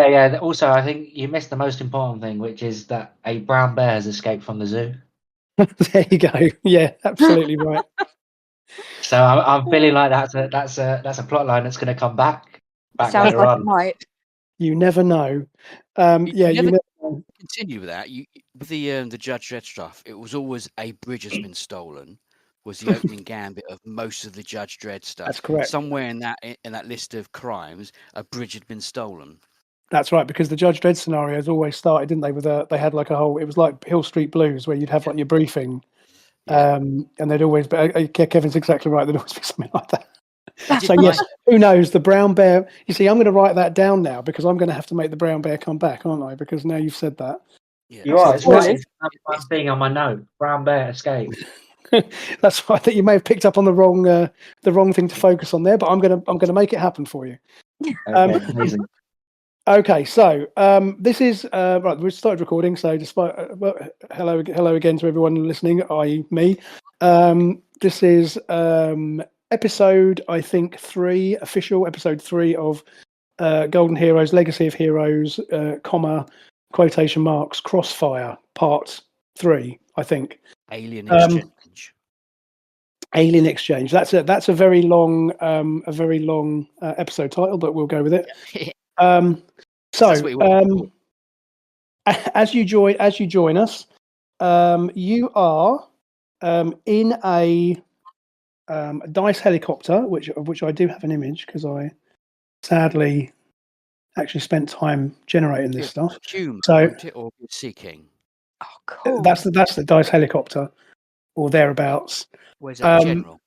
Yeah. Also, I think you missed the most important thing, which is that a brown bear has escaped from the zoo. There you go. Yeah, absolutely right. So I'm feeling like that's a plot line that's going to come back Sounds later like on. it might. You never know. You You never never know. continue with that. With the Judge Dredd stuff, it was always a bridge has been stolen. Was the opening gambit of most of the Judge Dredd stuff. That's correct. Somewhere in that list of crimes, a bridge had been stolen. That's right, because the Judge Dredd scenarios always started, didn't they? They had like a whole. It was like Hill Street Blues, where you'd have like your briefing, and they'd always. But Kevin's exactly right. There'd always be something like that. So yes, who knows? The brown bear. You see, I'm going to write that down now because I'm going to have to make the brown bear come back, aren't I? Because now you've said that. Yeah. You are. It's right. It's being on my note. Brown bear escape. That's right. I think you may have picked up on the wrong thing to focus on there, but I'm gonna make it happen for you. Okay, amazing. Okay, so this is right. We started recording, so despite hello again to everyone listening, i.e. me. This is episode, I think, 3, official episode 3 of Golden Heroes, Legacy of Heroes, quotation marks, Crossfire, part 3, I think. Alien Exchange. Alien Exchange. That's a very long episode title, but we'll go with it. As you join us, you are in a dice helicopter, which I do have an image because I sadly actually spent time generating this stuff. Or seeking. Oh, cool. That's the dice helicopter, or thereabouts. Where's that general?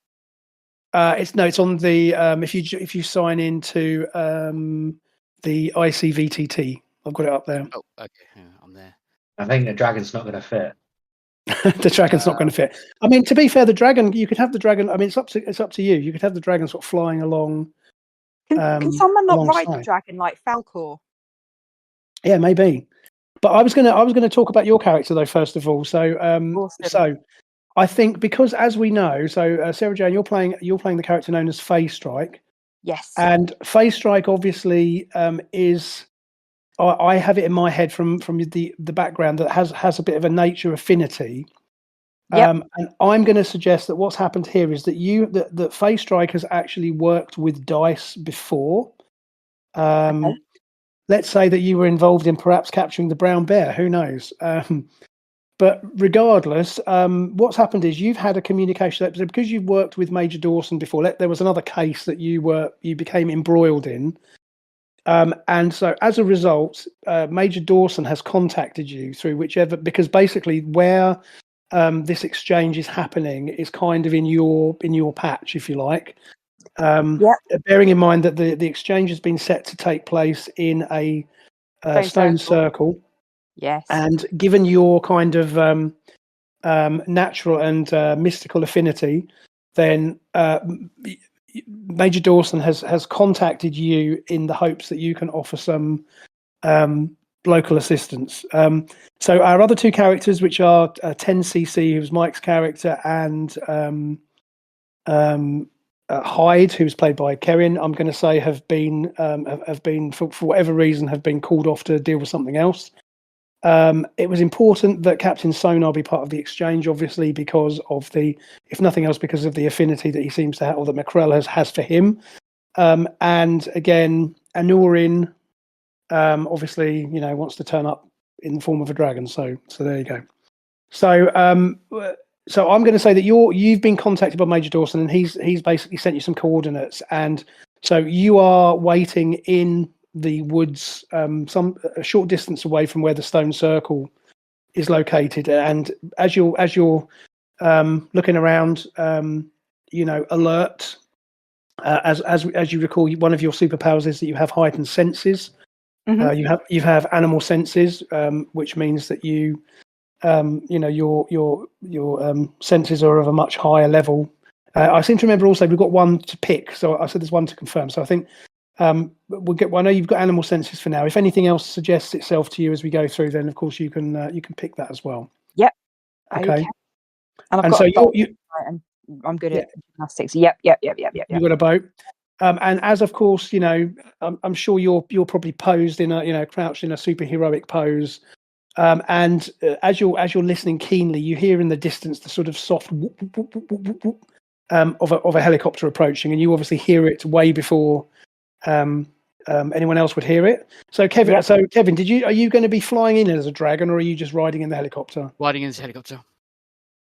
It's on the if you sign into the ICVTT, I've got it up there. Oh, okay, yeah, I'm there. I think the dragon's not going to fit. The dragon's not going to fit. I mean, to be fair, the dragon, you could have the dragon. I mean, it's up to you. You could have the dragon sort of flying along. Can someone not ride the alongside. dragon like Falcor? Yeah, maybe. But I was gonna talk about your character though first of all. So Awesome. so I think because as we know, so Sarah Jane, you're playing the character known as Phase Strike. Yes. And Phase Strike obviously is. I have it in my head from the background that has a bit of a nature affinity. Yep. And I'm going to suggest that what's happened here is that that Phase Strike has actually worked with dice before. Okay. Let's say that you were involved in perhaps capturing the brown bear. Who knows? But regardless, what's happened is you've had a communication episode because you've worked with Major Dawson before. There was another case that you became embroiled in. And so as a result, Major Dawson has contacted you through because basically where this exchange is happening is kind of in your patch, if you like. Bearing in mind that the exchange has been set to take place in a stone circle. Yes. And given your kind of natural and mystical affinity, then Major Dawson has contacted you in the hopes that you can offer some local assistance. So our other two characters, which are 10cc, who's Mike's character, and Hyde, who's played by Kerrin, I'm going to say have been for whatever reason have been called off to deal with something else. It was important that Captain Sonar be part of the exchange, obviously, because of if nothing else, because of the affinity that he seems to have, or that McCrell has for him. And again, Anurin, obviously, wants to turn up in the form of a dragon. So there you go. So I'm going to say that you've been contacted by Major Dawson, and he's basically sent you some coordinates, and so you are waiting in the woods, a short distance away from where the stone circle is located. And as you're looking around, alert. As you recall, one of your superpowers is that you have heightened senses. Mm-hmm. You have animal senses, which means that your senses are of a much higher level. I seem to remember also we've got one to pick, so I said there's one to confirm. So I think we'll get. I know you've got animal senses for now. If anything else suggests itself to you as we go through, then of course you can pick that as well. Yep. Okay. And I've and got so I'm good at gymnastics. Yep. You got a boat. And as of course, I'm sure you're probably posed in a crouched in a superheroic pose. And as you're listening keenly, you hear in the distance the sort of soft whoop, whoop, whoop, whoop, whoop, whoop, of a helicopter approaching, and you obviously hear it way before anyone else would hear it. So Kevin, are you going to be flying in as a dragon, or are you just riding in the helicopter? Riding in this helicopter.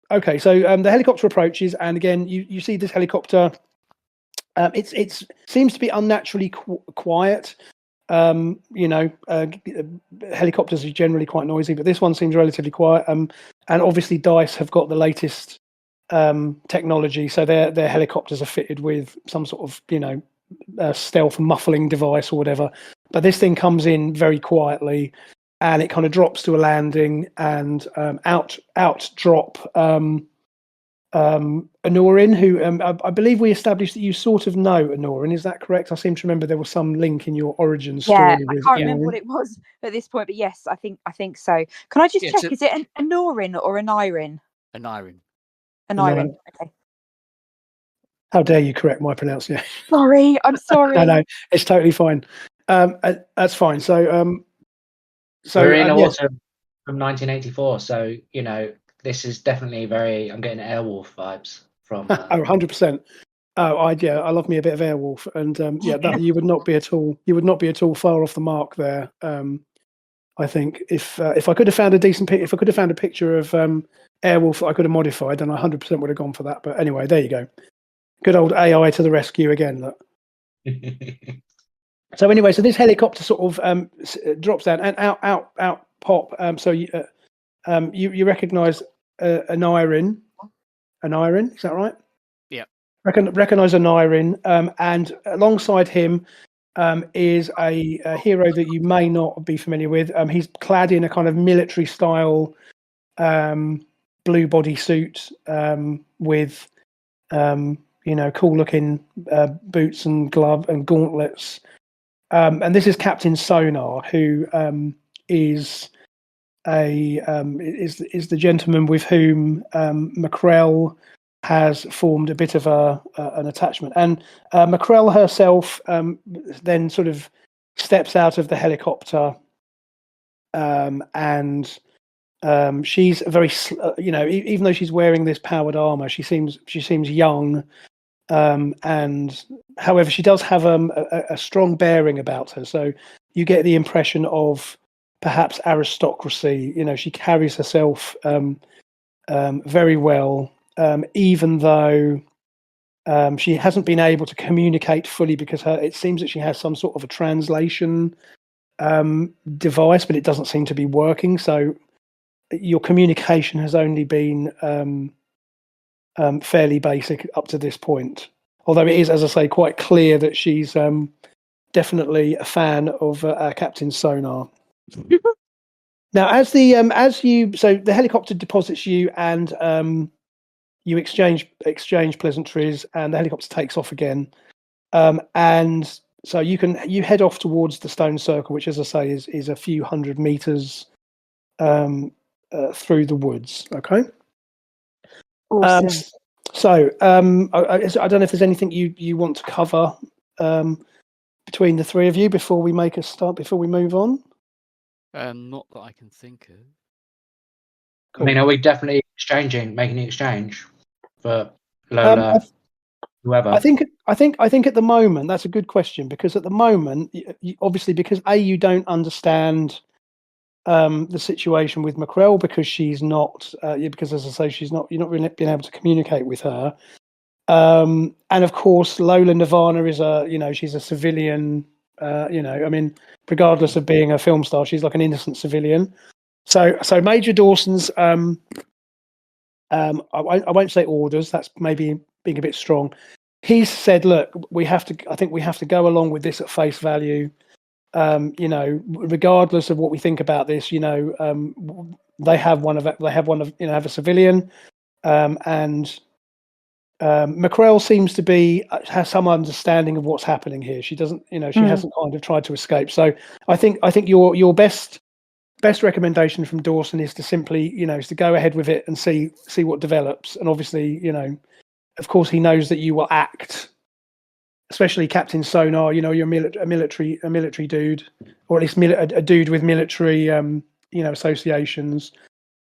Okay, so the helicopter approaches, and again, you see this helicopter. It seems to be unnaturally quiet. Helicopters are generally quite noisy, but this one seems relatively quiet. And obviously, DICE have got the latest technology, so their helicopters are fitted with some sort of stealth muffling device or whatever. But this thing comes in very quietly, and it kind of drops to a landing, and out drop Anorin, who I believe we established that you sort of know Anorin. Is that correct? I seem to remember there was some link in your origin story. Yeah, I can't remember what it was at this point, but yes, I think so. Can I just check? Is it an Anorin or an Irin? An Irin. An Irin. Okay. How dare you correct my pronunciation? Sorry, I'm sorry. No, it's totally fine. That's fine. So we're in autumn from 1984, so this is definitely I'm getting Airwolf vibes from. 100%. Oh, I love me a bit of Airwolf, and that you would not be at all far off the mark there. I think if I could have found a picture of Airwolf that I could have modified, then I 100% would have gone for that. But anyway, there you go. Good old AI to the rescue again. Look. So anyway, so this helicopter sort of drops down and out pop. So you recognise an Irin. An Irin, is that right? Yeah. Recognise an Irin, and alongside him is a hero that you may not be familiar with. He's clad in a kind of military style blue bodysuit with cool looking boots and glove and gauntlets. And this is Captain Sonar, who is the gentleman with whom Mackrell has formed a bit of an attachment. And Mackrell herself then sort of steps out of the helicopter, and she's very, even though she's wearing this powered armor, she seems young. And however, she does have a strong bearing about her, so you get the impression of perhaps aristocracy. She carries herself very well, even though she hasn't been able to communicate fully because it seems that she has some sort of a translation device, but it doesn't seem to be working. So your communication has only been fairly basic up to this point, although it is, as I say, quite clear that she's definitely a fan of Captain Sonar. Now, so the helicopter deposits you, and you exchange pleasantries, and the helicopter takes off again, and so you head off towards the stone circle, which, as I say, is a few hundred meters through the woods. Okay. Awesome. So I don't know if there's anything you want to cover between the three of you before we make a start, before we move on. Not that I can think of. Cool. I mean, are we definitely making the exchange for Lola, whoever? I think at the moment that's a good question, because at the moment, obviously, because you don't understand the situation with Mackrell, because she's not, because as I say, you're not really been able to communicate with her, and of course Lola Nirvana is she's a civilian. I mean, regardless of being a film star, she's like an innocent civilian. So Major Dawson's, I won't say orders. That's maybe being a bit strong. He's said, look, I think we have to go along with this at face value. Regardless of what we think about this, they have a civilian, and Mackrell seems to has some understanding of what's happening here. She doesn't, she hasn't kind of tried to escape. So I think your best recommendation from Dawson is to simply, is to go ahead with it and see what develops. And obviously, of course, he knows that you will act especially Captain Sonar. You know, you're a military dude, or at least a dude with military associations.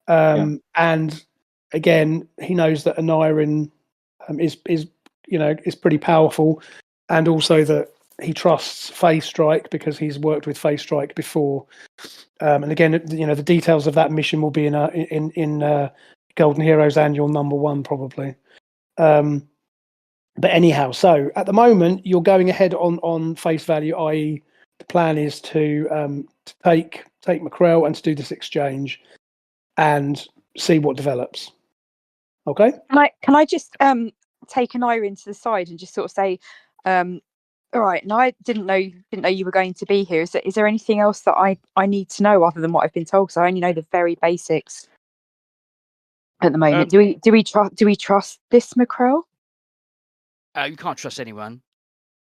And again, he knows that Anirin is pretty powerful, and also that he trusts Phase Strike because he's worked with Phase Strike before. And again, the details of that mission will be in Golden Heroes Annual #1 probably. But anyhow, so at the moment you're going ahead on face value, i.e., the plan is to take McCrell and to do this exchange and see what develops. Okay. Can I just take an Irene to the side and just sort of say, all right, now I didn't know you were going to be here. Is there anything else that I need to know other than what I've been told? Because I only know the very basics at the moment. Do we trust this McCrell? You can't trust anyone.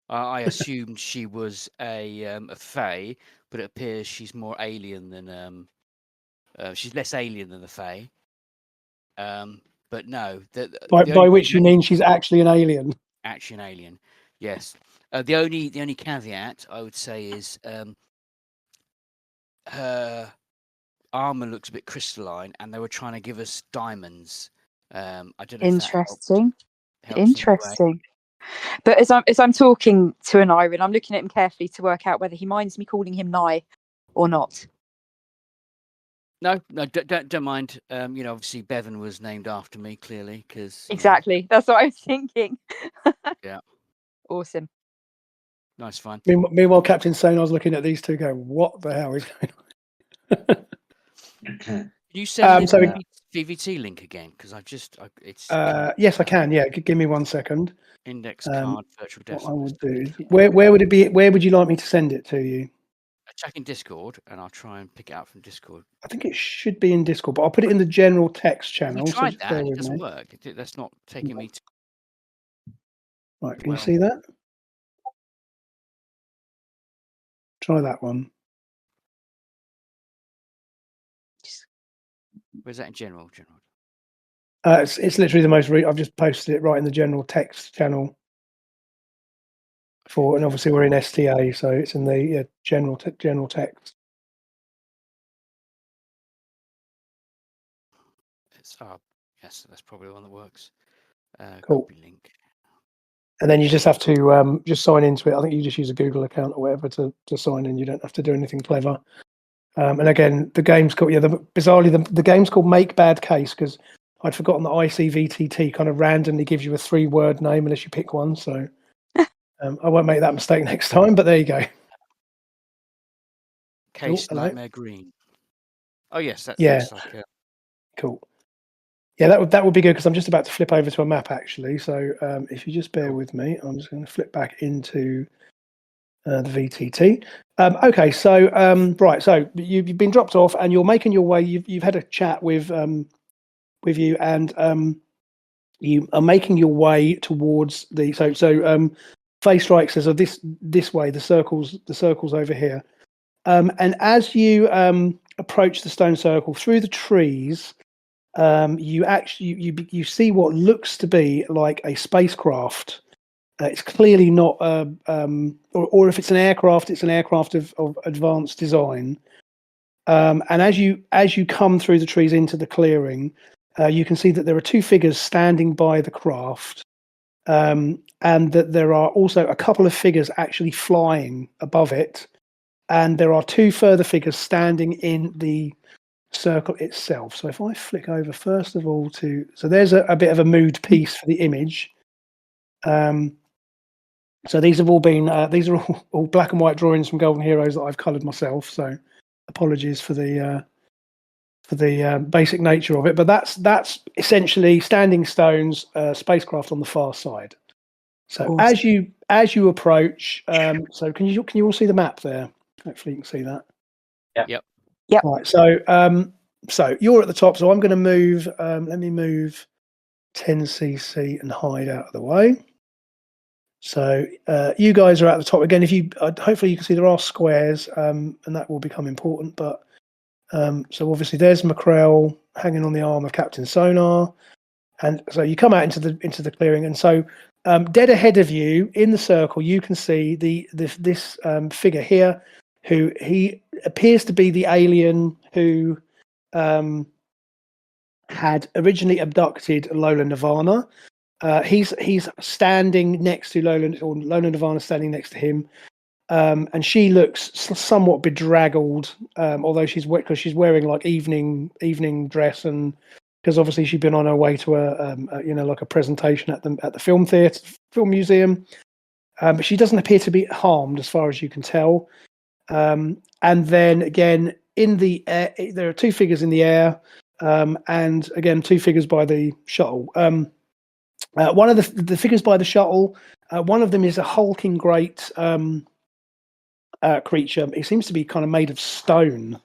I assumed she was a Fae, but it appears she's more alien than she's less alien than the Fae. But no, by which you mean she's actually an alien. Actually, an alien. Yes. The only caveat I would say is her armor looks a bit crystalline, and they were trying to give us diamonds. I don't know. Interesting. Helps Interesting. But as I'm talking to an Irene, I'm looking at him carefully to work out whether he minds me calling him Nye or not. No, don't mind. Obviously Bevan was named after me, clearly, because exactly. That's what I was thinking. Yeah. Awesome. Nice fun. Meanwhile, Captain Sonar's looking at these two, going, "What the hell is going on?" Can you send the VVT link again? Because it's. Yes, I can. Yeah, give me 1 second. Index card virtual desktop. What I would do is, where would it be? Where would you like me to send it to you? Check in Discord, and I'll try and pick it out from Discord. I think it should be in Discord, but I'll put it in the general text channel. You tried that, and it doesn't work. That's not taking me to. Right, can you see that? Try that one. Where's that in general? It's literally the most. I've just posted it right in the general text channel. And obviously we're in STA, so it's in the general text. It's yes, that's probably the one that works. Cool. Copy link. And then you just have to just sign into it. I think you just use a Google account or whatever to sign in. You don't have to do anything clever. And again, the game's called bizarrely the game's called Make Bad Case, because I'd forgotten that ICVTT kind of randomly gives you a 3-word name unless you pick one. So I won't make that mistake next time. But there you go. Case Nightmare Green. Oh yes, that looks like cool. Yeah, that would be good, because I'm just about to flip over to a map actually. So if you just bear with me, I'm just going to flip back into the VTT. Okay, so right, so you've been dropped off and you're making your way. You've had a chat with you, and you are making your way towards the Phase Strike says, "Oh, this way. The circles over here." And as you approach the stone circle through the trees, you see what looks to be like a spacecraft. It's clearly not, or if it's an aircraft, it's an aircraft of advanced design. And as you come through the trees into the clearing, you can see that there are 2 figures standing by the craft, and that there are also a couple of figures actually flying above it, and there are 2 further figures standing in the circle itself. So if I flick over first of all so there's a bit of a mood piece for the image. So these have all been these are all black and white drawings from Golden Heroes that I've coloured myself. So apologies for the basic nature of it, but that's essentially standing stones, spacecraft on the far side. So awesome. as you approach, so can you all see the map there? Hopefully you can see that. Yep. Right. So you're at the top. So I'm going to move. Let me move 10cc and hide out of the way. So you guys are at the top again. If you hopefully you can see there are squares, and that will become important. But so obviously there's McCrell hanging on the arm of Captain Sonar, and so you come out into the clearing, and so Dead ahead of you in the circle, you can see this figure here, who he appears to be the alien who had originally abducted Lola Nirvana. He's standing next to Lola, or Lola Nirvana standing next to him, and she looks somewhat bedraggled, although she's wearing like evening dress, and because obviously she'd been on her way to a presentation at the film museum, but she doesn't appear to be harmed as far as you can tell. And then again in the air, there are two figures in the air, and again two figures by the shuttle. One of the figures by the shuttle, one of them is a hulking great creature. It seems to be kind of made of stone.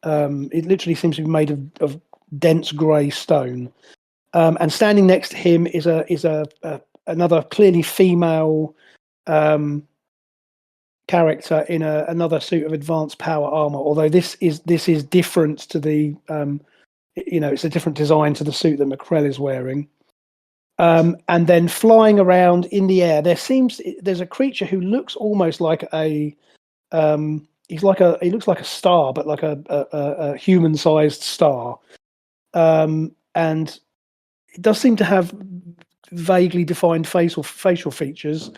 It literally seems to be made of dense grey stone. And standing next to him is another clearly female character in another suit of advanced power armor. Although this is different to the it's a different design to the suit that McCrell is wearing. And then flying around in the air, there's a creature who looks almost like he looks like a star, but like a human-sized star. And it does seem to have vaguely defined facial features.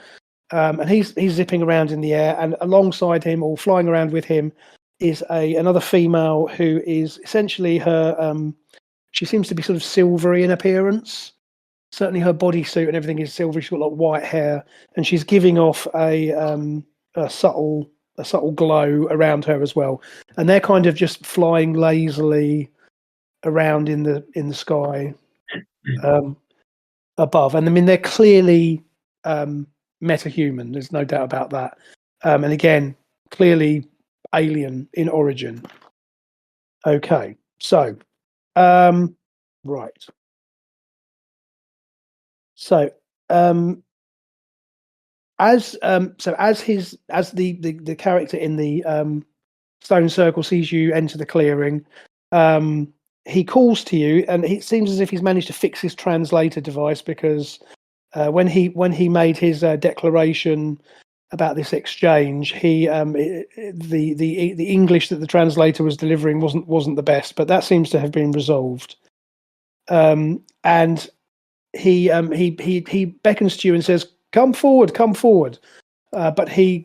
And he's zipping around in the air, and alongside him, or flying around with him, is another female who is essentially her. She seems to be sort of silvery in appearance. Certainly, her bodysuit and everything is silvery. She's got like white hair, and she's giving off a subtle glow around her as well. And they're kind of just flying lazily around in the sky above. And I mean, they're clearly metahuman. There's no doubt about that. And again, clearly alien in origin. Okay, so right. So as the character in the stone circle sees you enter the clearing, he calls to you, and it seems as if he's managed to fix his translator device, because when he made his declaration about this exchange, the English that the translator was delivering wasn't the best, but that seems to have been resolved. And he beckons to you and says, come forward. But he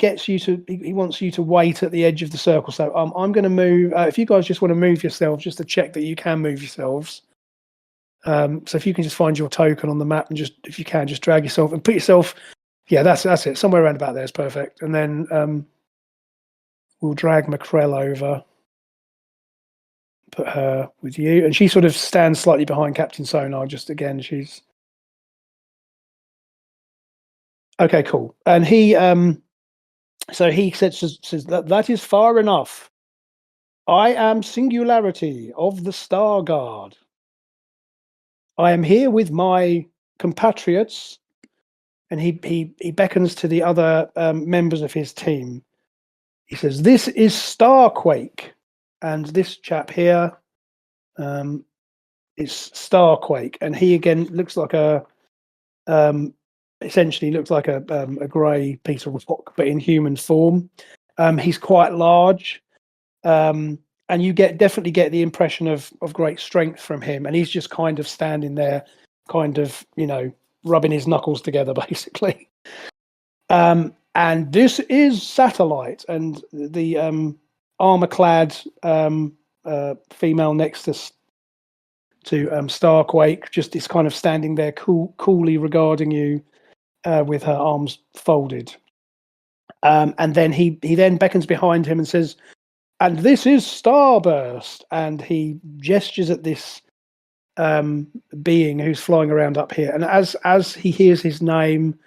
wants you to wait at the edge of the circle. So I'm going to move. If you guys just want to move yourselves, just to check that you can move yourselves. So if you can just find your token on the map, and just, if you can, just drag yourself and put yourself. Yeah, that's it. Somewhere around about there is perfect. And then we'll drag McCrell over, put her with you, and she sort of stands slightly behind Captain Sonar. Just again, she's. Okay, cool. And he says that is far enough. I am Singularity of the Star Guard. I am here with my compatriots, and he beckons to the other members of his team. He says, "This is Starquake, and this chap here is Starquake." And he again looks like essentially looks like a grey piece of rock, but in human form. He's quite large, and you definitely get the impression of great strength from him. And he's just kind of standing there, kind of rubbing his knuckles together, basically. And this is Satellite, and the armor-clad female next to Starquake just is kind of standing there, coolly regarding you. With her arms folded, and then he then beckons behind him and says, "And this is Starburst," and he gestures at this being who's flying around up here. And as he hears his name,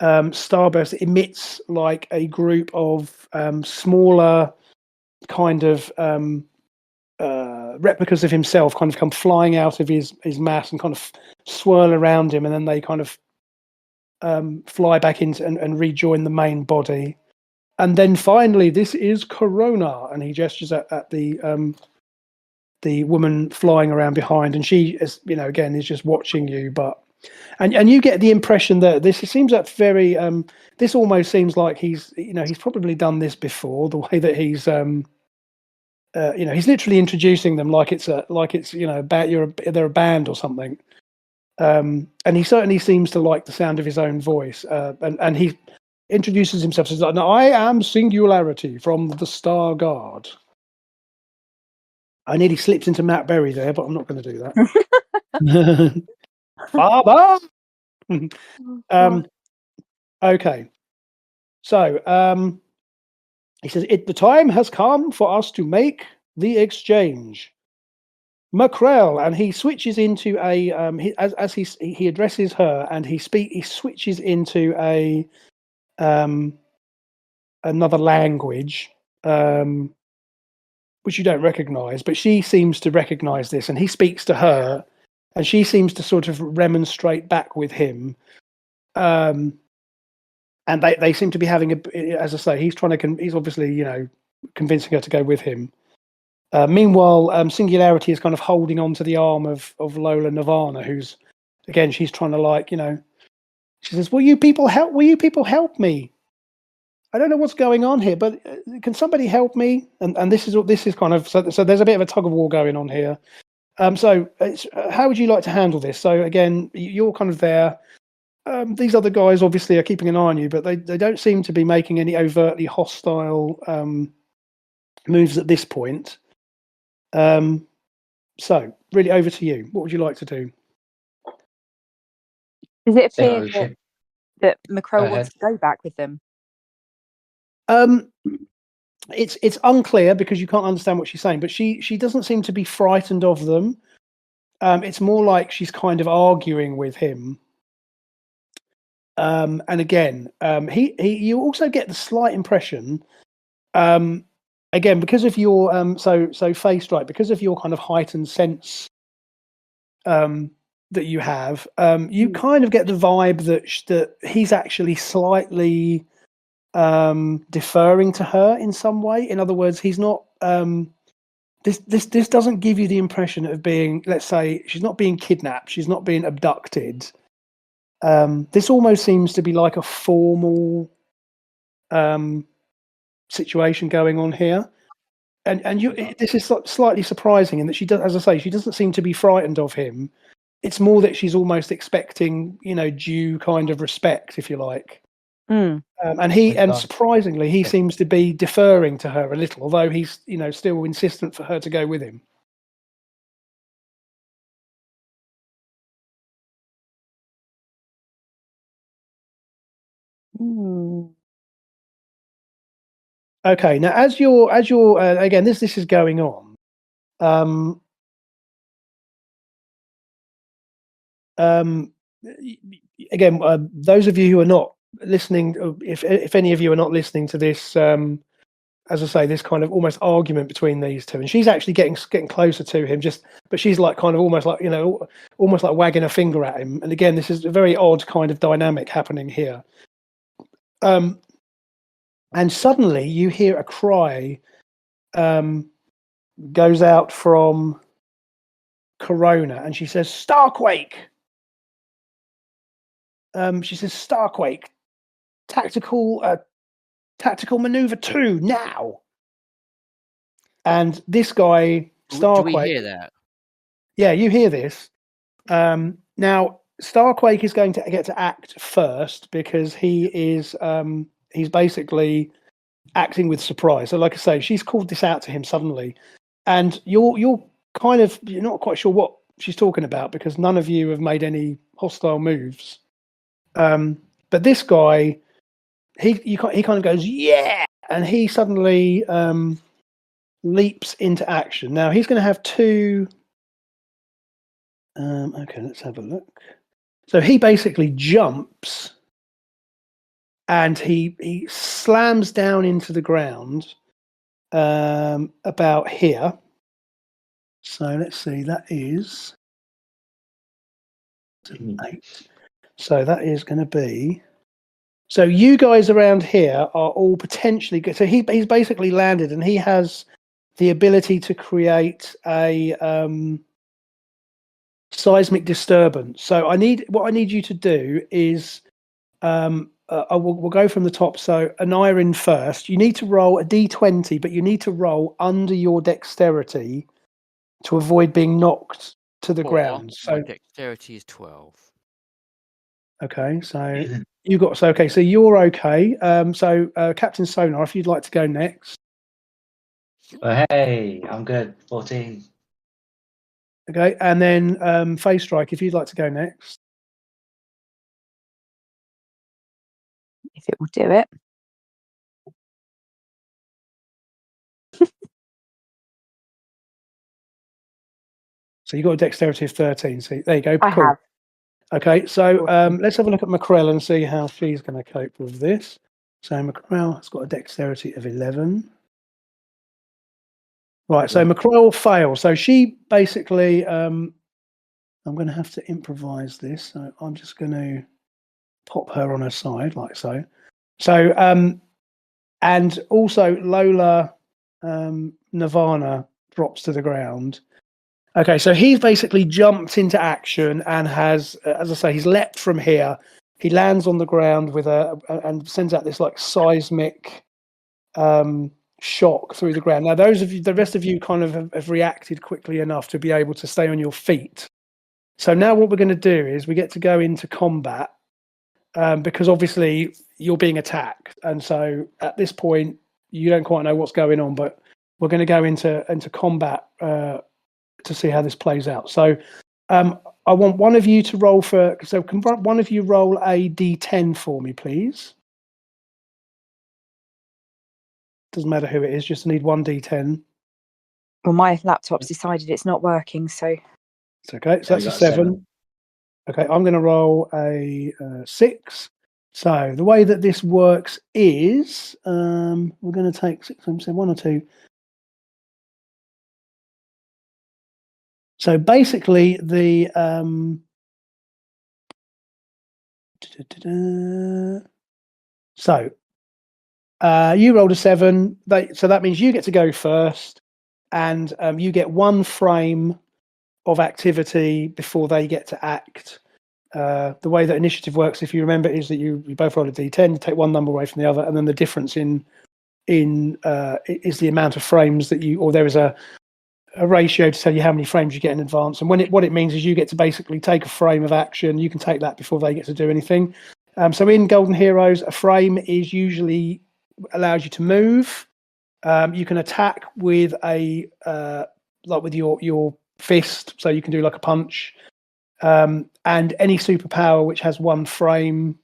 Starburst emits like a group of smaller kind of replicas of himself, kind of come flying out of his mass and kind of swirl around him, and then they kind of fly back into and rejoin the main body. And then finally, this is Corona, and he gestures at the woman flying around behind, and she is again is just watching you, but And you get the impression that this seems that very this almost seems like he's probably done this before, the way that he's he's literally introducing them like it's they're a band or something. And he certainly seems to like the sound of his own voice, and he introduces himself as, "Now, I am Singularity from the Star Guard." I nearly slipped into Matt Berry there, but I'm not going to do that. Father. Okay. So he says, the time has come for us to make the exchange. Mackrell, and he switches into a as he addresses her, and he switches into a another language, which you don't recognize, but she seems to recognize this, and he speaks to her, and she seems to sort of remonstrate back with him. And they seem to be having as I say, he's obviously, convincing her to go with him. Meanwhile, Singularity is kind of holding on to the arm of Lola Nirvana, who's, again, she's trying to she says, will you people help me? I don't know what's going on here, but can somebody help me? And this is kind of, so there's a bit of a tug of war going on here. So how would you like to handle this? So again, you're kind of there. These other guys obviously are keeping an eye on you, but they don't seem to be making any overtly hostile moves at this point. So really over to you. What would you like to do? Does it appear that Mackrell wants to go back with them? It's unclear because you can't understand what she's saying, but she doesn't seem to be frightened of them. It's more like she's kind of arguing with him. And again, you also get the slight impression, again, because of your so Face Strike, because of your kind of heightened sense that you have, you kind of get the vibe that he's actually slightly deferring to her in some way. In other words, he's not. This doesn't give you the impression of being, let's say, she's not being kidnapped, she's not being abducted. This almost seems to be like a formal situation going on here, and this is slightly surprising in that she does, as I say, she doesn't seem to be frightened of him. It's more that she's almost expecting, due kind of respect, if you like. And surprisingly, he seems to be deferring to her a little, although he's, still insistent for her to go with him. Okay, now as you're again, this is going on. Again, those of you who are not listening, if any of you are not listening to this, as I say, this kind of almost argument between these two, and she's actually getting closer to him, but she's like kind of almost like wagging a finger at him. And again, this is a very odd kind of dynamic happening here. And suddenly you hear a cry goes out from Corona, and she says, "Starquake." She says, "Starquake, tactical maneuver 2 now." And this guy, Starquake. Do we hear that? Yeah, you hear this. Now, Starquake is going to get to act first because he is he's basically acting with surprise. So, like I say, she's called this out to him suddenly, and you're not quite sure what she's talking about because none of you have made any hostile moves. But this guy, he kind of goes, "Yeah," and he suddenly leaps into action. Now he's going to have 2. Okay, let's have a look. So he basically jumps and he slams down into the ground about here. So let's see, that is 8. So that is going to be. So you guys around here are all potentially good. So he's basically landed, and he has the ability to create a seismic disturbance. So what I need you to do is we'll go from the top. So an iron first. You need to roll a d20, but you need to roll under your dexterity to avoid being knocked to the ground. So my dexterity is 12. Okay, so so you're okay. So Captain Sonar, if you'd like to go next. Hey, I'm good. 14. Okay, and then Phase Strike, if you'd like to go next. If it will do it. So you've got a dexterity of 13. So there you go. I have. Okay, so let's have a look at Macrell and see how she's going to cope with this. So Macrell has got a dexterity of 11. Right, so Macrell fails. So she basically, I'm going to have to improvise this. So I'm just going to pop her on her side like so. So, and also Lola Nirvana drops to the ground. Okay, so he's basically jumped into action and has, as I say, he's leapt from here. He lands on the ground with and sends out this like seismic shock through the ground. Now, the rest of you kind of have reacted quickly enough to be able to stay on your feet. So now what we're going to do is we get to go into combat because obviously you're being attacked. And so at this point, you don't quite know what's going on, but we're going to go into combat to see how this plays out. So I want one of you to roll can one of you roll a d10 for me, please? Doesn't matter who it is, just need one d10. Well, my laptop's decided it's not working, so. It's okay. So that's a 7. Okay, I'm going to roll a 6. So the way that this works is we're going to take 6, 1 or 2. So basically, the you rolled a 7. So that means you get to go first, and you get 1 frame of activity before they get to act. The way that initiative works, if you remember, is that you both roll a d10, you take one number away from the other, and then the difference in is the amount of frames that or there is a ratio to tell you how many frames you get in advance. And what it means is you get to basically take a frame of action. You can take that before they get to do anything. So in Golden Heroes, a frame is usually allows you to move. You can attack with like with your fist, so you can do like a punch. And any superpower which has 1 frame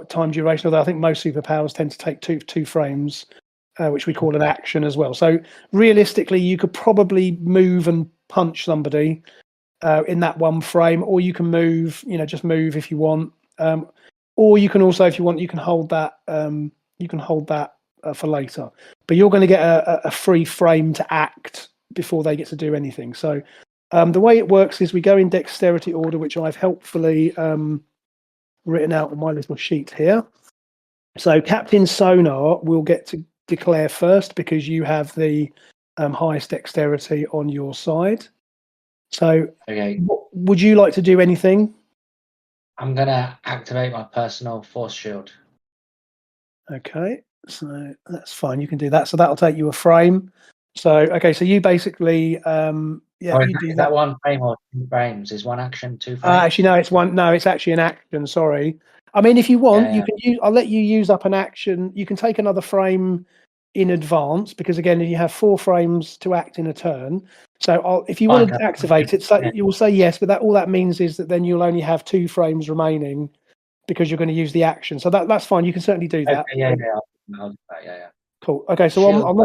time duration, although I think most superpowers tend to take two frames. Which we call an action as well. So realistically, you could probably move and punch somebody in that 1 frame, or you can move, just move if you want. Or you can also, if you want, you can hold that. You can hold that for later. But you're going to get a free frame to act before they get to do anything. So the way it works is we go in dexterity order, which I've helpfully written out on my little sheet here. So Captain Sonar will get to declare first because you have the highest dexterity on your side. So okay, would you like to do anything? I'm gonna activate my personal force shield. Okay, so that's fine, you can do that. So that'll take you a frame. So okay, so you basically you do that 1 frame or 2 frames? Is 1 action 2 frames? Actually no, it's actually an action, sorry. I mean, if you want, you can use. I'll let you use up an action. You can take another frame in advance because, again, you have 4 frames to act in a turn. So, if you want to activate it, so you will say yes, but all that means is that then you'll only have 2 frames remaining because you're going to use the action. So that's fine. You can certainly do that. Okay, I'll do that. Yeah. Cool. Okay, so I'm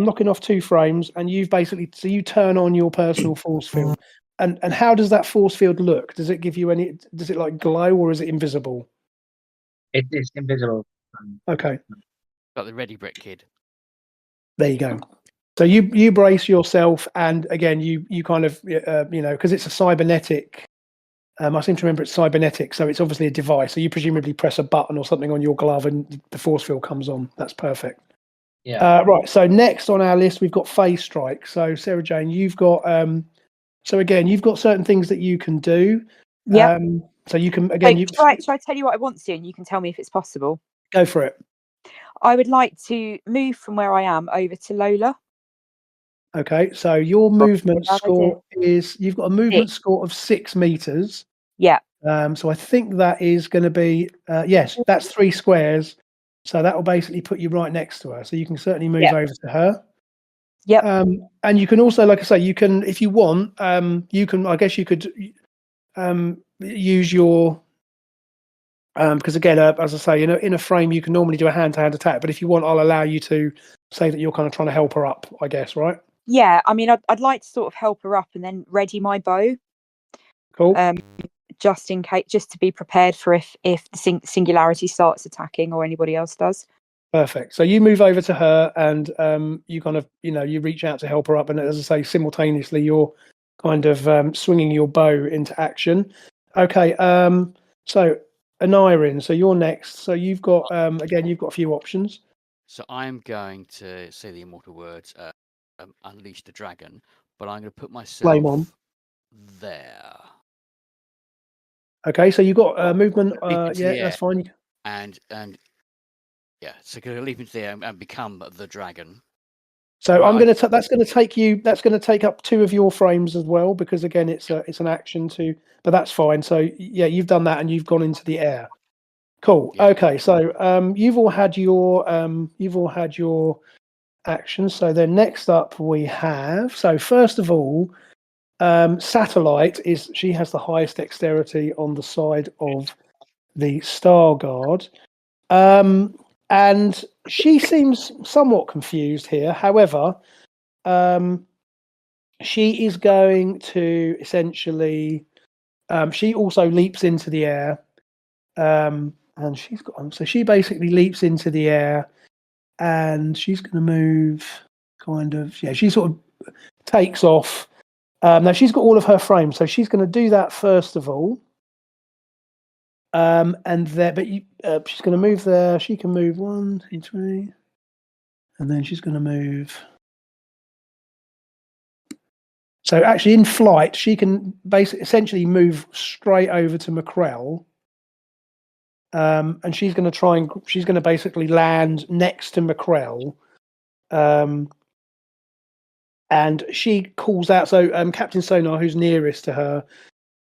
knocking off 2 frames, and you've basically you turn on your personal force field. And how does that force field look? Does it give you any? Does it like glow or is it invisible? It's invisible. Okay. Like the Ready Brick Kid. There you go. So you brace yourself, and again, you kind of because it's a cybernetic. I seem to remember it's cybernetic, so it's obviously a device. So you presumably press a button or something on your glove, and the force field comes on. That's perfect. Yeah. Right. So next on our list, we've got Phase Strike. So Sarah Jane, you've got So again, you've got certain things that you can do. Yep. So you can again. Shall I tell you what I want to do, and you can tell me if it's possible? Go for it. I would like to move from where I am over to Lola. Okay, so your movement score is, you've got a movement score of 6 meters. Yeah. So I think that is going to be, yes, that's 3 squares. So that will basically put you right next to her. So you can certainly move over to her. Yep. And you can also, like I say, you can, if you want, you can, I guess you could use your, because again, as I say, in a frame, you can normally do a hand-to-hand attack. But if you want, I'll allow you to say that you're kind of trying to help her up, I guess, right? Yeah, I mean, I'd like to sort of help her up and then ready my bow. Cool. Just in case, just to be prepared for if the singularity starts attacking or anybody else does. Perfect. So you move over to her and you kind of, you reach out to help her up. And as I say, simultaneously, you're kind of swinging your bow into action. Okay. So Anirin, so you're next. So you've got, again, you've got a few options. So I'm going to say the immortal words, unleash the dragon, but I'm going to put myself Flame on. there. Okay, so you've got movement. Yeah, that's fine. And yeah, so going to leap into the air and become the dragon. So I'm going to. That's going to take you. That's going to take up 2 of your frames as well, because again, it's an action to. But that's fine. So yeah, you've done that and you've gone into the air. Cool. Yeah. Okay. So you've all had your actions. So then next up we have. So first of all, Satellite she has the highest dexterity on the side of the Star Guard. And she seems somewhat confused here. However, she is going to essentially, she also leaps into the air. And she's got, so she basically leaps into the air and she's going to move kind of, she sort of takes off. Now she's got all of her frames, so she's going to do that first of all. And there, but she's going to move there. She can move 1, 2, 3, and then she's going to move. So actually, in flight, she can essentially move straight over to McCrell, and she's going to she's going to basically land next to McCrell, and she calls out. So Captain Sonar, who's nearest to her.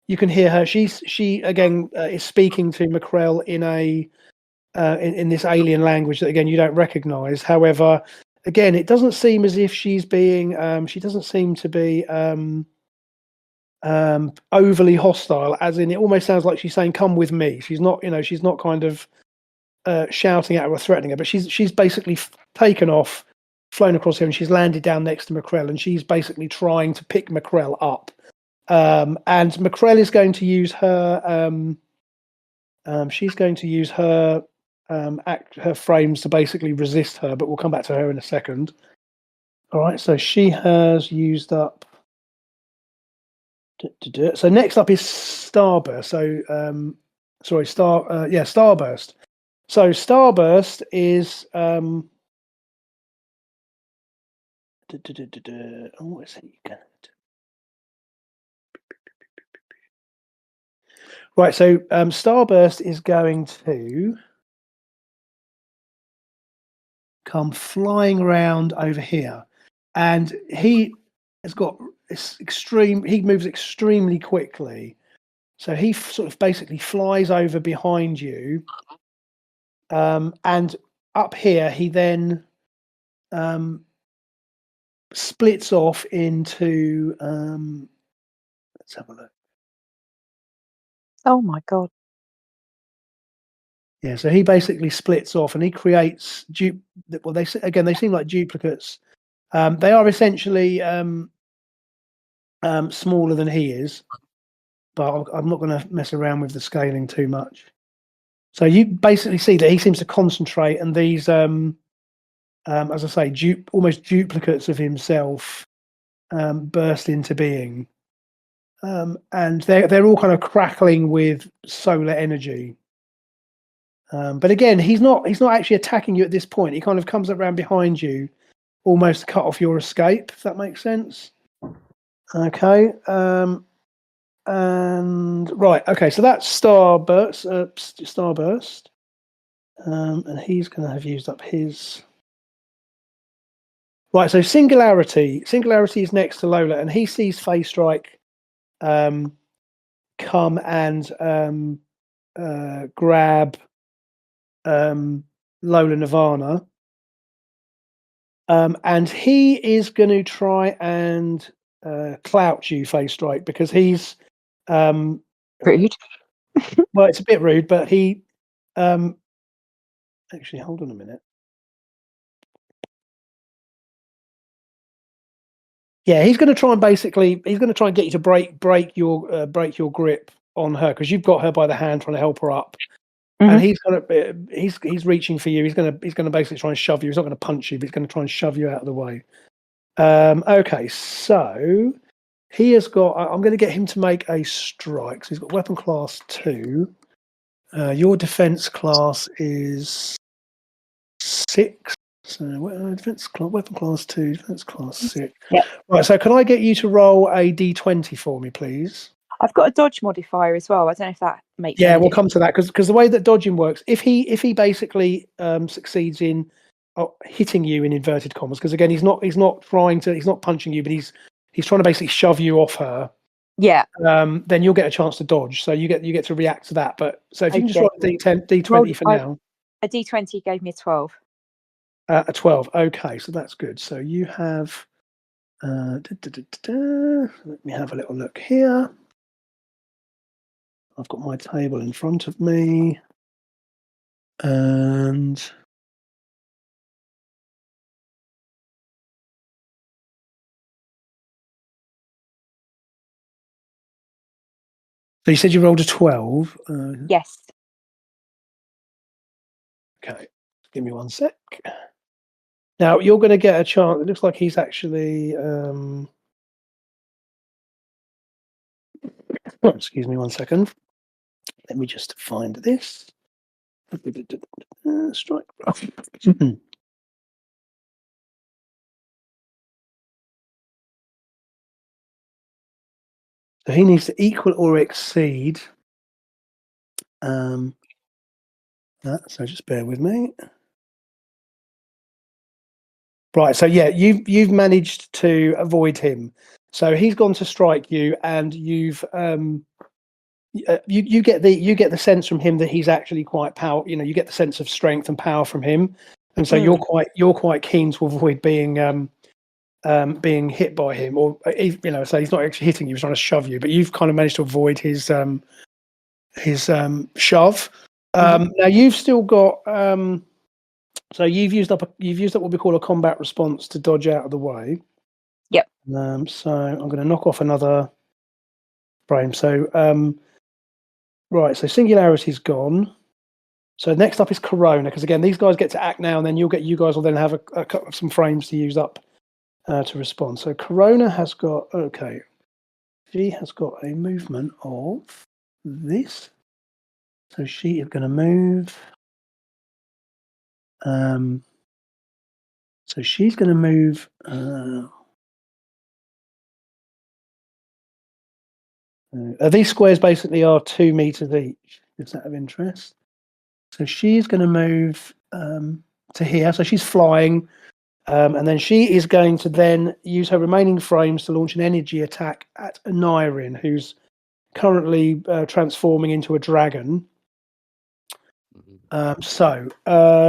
You can hear her. She again is speaking to McCrell in a in this alien language that again you don't recognise. However, again, it doesn't seem as if she's being. She doesn't seem to be overly hostile. As in, it almost sounds like she's saying, "Come with me." She's not. She's not kind of shouting at her or threatening her, but she's basically taken off, flown across here, and she's landed down next to McCrell, and she's basically trying to pick McCrell up. And McCrell is going to use her. She's going to use her her frames to basically resist her, but we'll come back to her in a second. All right, so she has used up. So next up is Starburst. So Starburst. So Starburst is what is it you can do? Right, so Starburst is going to come flying around over here, and he has got this extreme. He moves extremely quickly, so he sort of basically flies over behind you, and up here he then splits off into. Let's have a look. Oh my god! Yeah, so he basically splits off and he creates well, they seem like duplicates. They are essentially smaller than he is, but I'm not going to mess around with the scaling too much. So you basically see that he seems to concentrate, and these, as I say, almost duplicates of himself burst into being, and they're all kind of crackling with solar energy. But again, he's not actually attacking you at this point. He kind of comes around behind you, almost to cut off your escape, if that makes sense. Okay. And right. Okay. So that's Starburst. Starburst. And he's going to have used up his. Right. So Singularity. Singularity is next to Lola, and he sees Phase Strike come and grab Lola Nirvana. And he is going to try and clout you, Phase Strike, because he's Rude. well, it's a bit rude, but he actually, hold on a minute. Yeah, he's going to try and get you to break your grip on her, because you've got her by the hand trying to help her up. And he's reaching for you. He's going to basically try and shove you. He's not going to punch you, but he's going to try and shove you out of the way. Okay, so he has got. I'm going to get him to make a strike. So he's got weapon class 2. Your defense class is 6. So weapon class 2, defense class 6. Yep. Right. So can I get you to roll a d20 for me, please? I've got a dodge modifier as well. I don't know if that makes. Yeah, we'll come to that because the way that dodging works, if he basically succeeds in hitting you in inverted commas, because again he's not punching you, but he's trying to basically shove you off her. Yeah. Then you'll get a chance to dodge, so you get to react to that. But so if you can just roll a d20 for now. A d20 gave me a 12. A 12. Okay, so that's good. So you have. Let me have a little look here. I've got my table in front of me, and so you said you rolled a 12. Yes. Okay, give me one sec. Now you're going to get a chance. It looks like he's actually. Excuse me one second. Let me just find this. Strike. So he needs to equal or exceed. That. So just bear with me. Right. So yeah, you've managed to avoid him. So he's gone to strike you, and you've you get the sense from him that he's actually quite powerful. You know, you get the sense of strength and power from him, and so you're quite keen to avoid being hit by him, or so he's not actually hitting you; he's trying to shove you. But you've kind of managed to avoid his shove. Now you've still got. So you've used up what we call a combat response to dodge out of the way. Yep. So I'm going to knock off another frame. So right. So Singularity's gone. So next up is Corona, because again these guys get to act now, and then you guys will then have some frames to use up to respond. So Corona has got she has got a movement of this. So she is going to move. So she's going to move. These squares basically are 2 meters each. Is that of interest? So she's going to move to here. So she's flying, and then she is going to then use her remaining frames to launch an energy attack at Nyrin, who's currently transforming into a dragon. So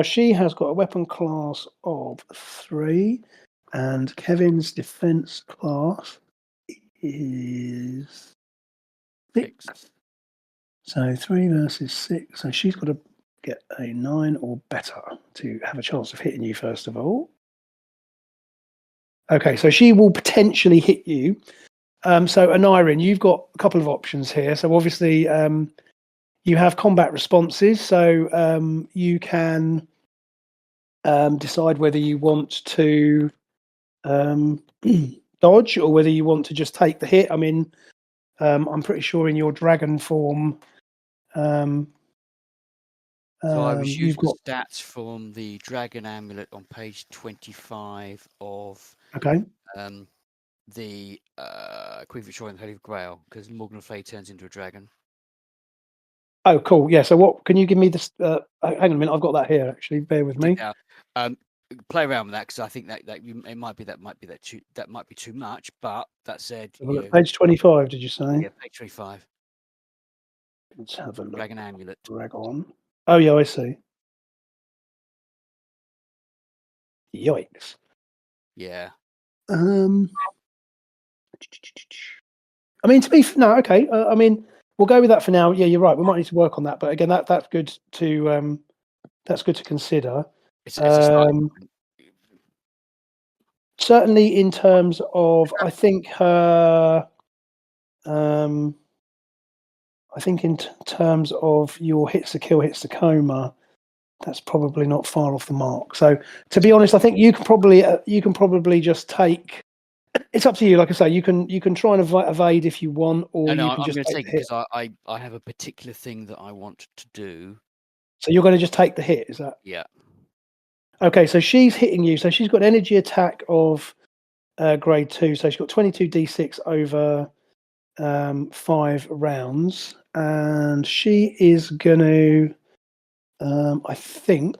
she has got a weapon class of 3, and Kevin's defense class is 6. So 3 versus 6. So she's got to get a 9 or better to have a chance of hitting you, first of all. Okay, so she will potentially hit you. So Nyrin, you've got a couple of options here. So obviously you have combat responses, so you can decide whether you want to dodge or whether you want to just take the hit. I mean, I'm pretty sure in your dragon form, so I was using stats from the dragon amulet on page 25 of the Queen Victoria and the Holy Grail, because Morgan Le Fay turns into a dragon. Oh, cool. Yeah. So what? Can you give me this? Hang on a minute. I've got that here. Actually, bear with me. Play around with that, because I think that it might be too much. But that said, Page 25. Did you say? Yeah, page 25. Let's have a look. Dragon amulet. Dragon. Oh yeah, I see. Yikes. Yeah. I mean, no, okay. I mean, we'll go with that for now. Yeah, you're right. We might need to work on that, but again, that's good to consider. It's a certainly, in terms of, I think her. I think in terms of your hits to kill, hits to coma, that's probably not far off the mark. So, to be honest, I think you can probably just take. It's up to you. Like I say, you can try and evade if you want, or you can I'm just going to take take the it hit. because I have a particular thing that I want to do. So you're going to just take the hit, is that? Yeah. Okay, so she's hitting you. So she's got an energy attack of grade 2. So she's got 22 d6 over 5 rounds, and she is going to. I think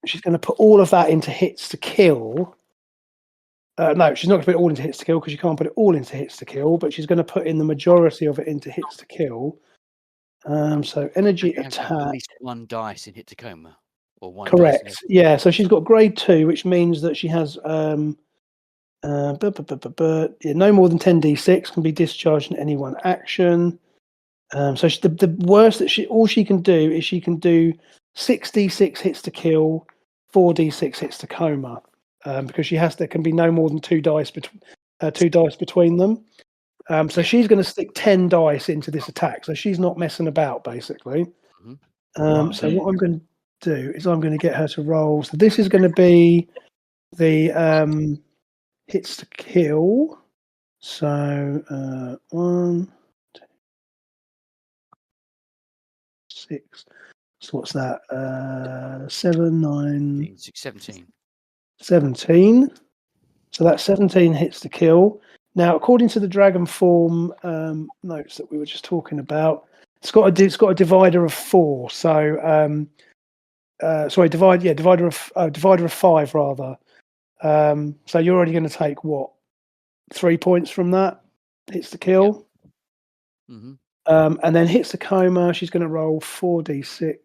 she's going to put all of that into hits to kill. No, she's not going to put it all into hits to kill because you can't put it all into hits to kill. But she's going to put in the majority of it into hits to kill. So energy attack. At least one dice in hit to coma, or one. Correct. Dice yeah. So she's got grade 2, which means that she has no more than 10 d6 can be discharged in any one action. So the worst that all she can do is she can do 6 d6 hits to kill, 4 d6 hits to coma, because there can be no more than 2 dice between them. So she's going to stick 10 dice into this attack. So she's not messing about, basically. Mm-hmm. So what I'm going to do is I'm going to get her to roll. So this is going to be the hits to kill. So 1, 2, 6. So what's that? 7, 9, 17. 17. So that's 17 hits to kill. Now, according to the Dragon Form notes that we were just talking about, it's got a divider of 4. So, divider of 5 rather. So you're already going to take what, 3 points from that hits to kill. Yep. Mm-hmm. And then hits to coma. She's going to roll 4d6.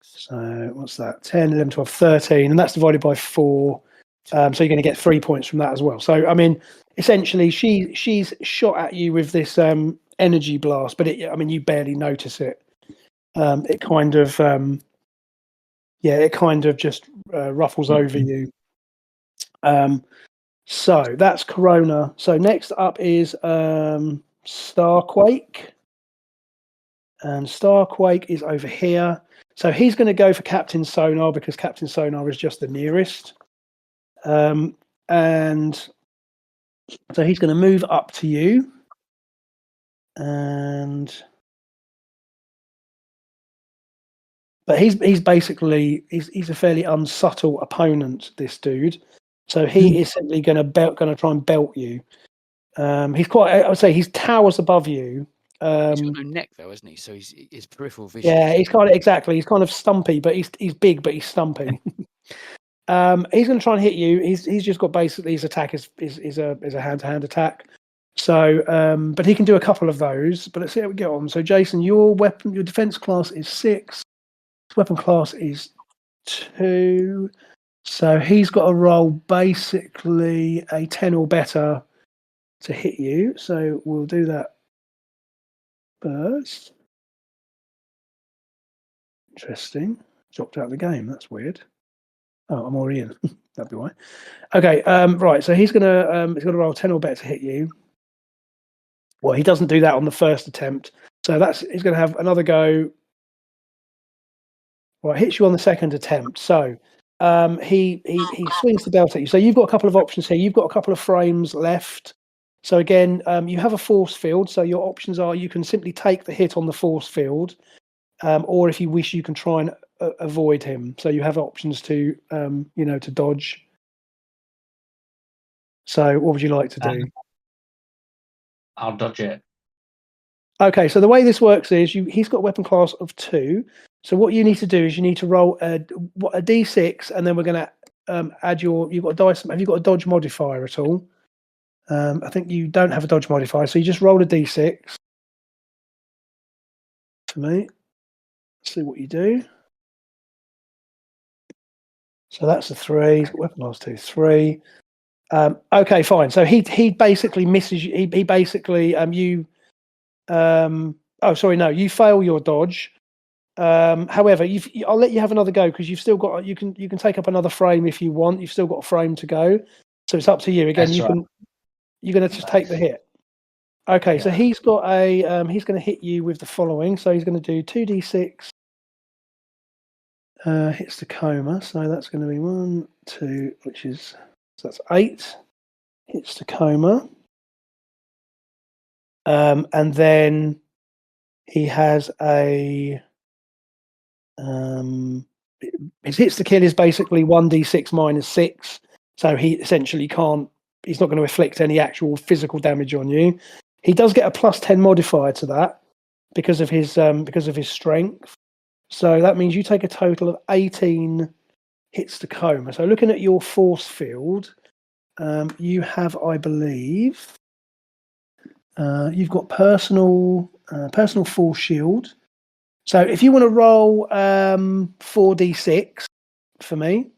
So what's that? 10, 11, 12, 13, and that's divided by 4. So you're going to get 3 points from that as well. So I mean, essentially, she's shot at you with this energy blast, but you barely notice it. It kind of just ruffles over you. So that's Corona. So next up is Starquake, and Starquake is over here. So he's going to go for Captain Sonar because Captain Sonar is just the nearest. And so he's going to move up to you. But he's basically he's a fairly unsubtle opponent, this dude. So he is simply going to try and belt you. He's I would say he's towers above you. He's got no neck though, isn't he? So his peripheral vision. Yeah, he's kind of stumpy, but he's big, but he's stumpy. He's going to try and hit you. He's just got basically his attack is a hand-to-hand attack. So, but he can do a couple of those. But let's see how we get on. So, Jason, your defense class is 6. His weapon class is 2. So he's got to roll basically a 10 or better to hit you. So we'll do that first. Interesting. Dropped out of the game. That's weird. Oh, I'm already in. That'd be why. Okay. Right. So he's gonna roll 10 or better to hit you. Well, he doesn't do that on the first attempt. So he's gonna have another go. Well, hits you on the second attempt. So he swings the belt at you. So you've got a couple of options here. You've got a couple of frames left. So again, you have a force field. So your options are you can simply take the hit on the force field, or if you wish, you can try and avoid him. So you have options to to dodge. So what would you like to do? I'll dodge it. Okay, so the way this works is he's got a weapon class of 2. So what you need to do is you need to roll a d6, and then we're going to add you've got a dice. Have you got a dodge modifier at all? I think you don't have a dodge modifier, so you just roll a d6 for me. Let's see what you do. So that's a 3. He's got weapon class 2, 3. Okay, fine. So he basically misses you. He basically you. Oh, sorry, no, you fail your dodge. However, I'll let you have another go because you've still got. You can take up another frame if you want. You've still got a frame to go, so it's up to you. Again, That's right. you're going to just take the hit. Okay, so he's got a. He's going to hit you with the following. So he's going to do 2d6. Hits the coma, so that's going to be 1, 2, which is so that's 8. Hits the coma, and then he has a. His hits to kill is basically 1d6 minus 6, so he essentially can't. He's not going to inflict any actual physical damage on you. He does get a +10 modifier to that because of his strength. So that means you take a total of 18 hits to coma. So looking at your force field, you have, I believe, you've got personal force shield. So if you want to roll 4d6 for me,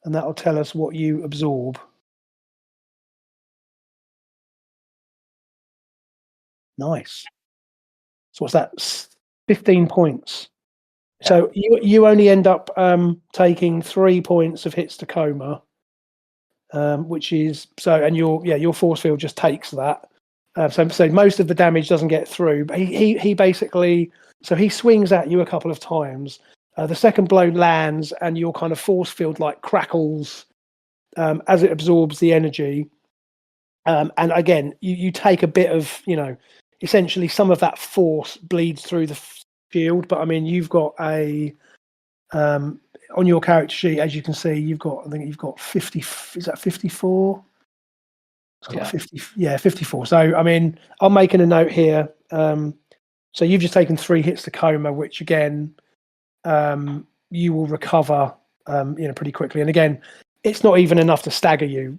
and that'll tell us what you absorb. Nice. So what's that? 15 points. Yeah. So you only end up taking 3 points of hits to coma, which is so, and your force field just takes that. So most of the damage doesn't get through. But he basically, so he swings at you a couple of times. The second blow lands, and your kind of force field like crackles as it absorbs the energy. And again, you take a bit of, essentially some of that force bleeds through the shield. But I mean, you've got a on your character sheet, as you can see, I think you've got 50. Is that 54? It's got 50. Yeah, 54. So I mean, I'm making a note here. So you've just taken 3 hits to coma, which again, you will recover, pretty quickly. And again, it's not even enough to stagger you.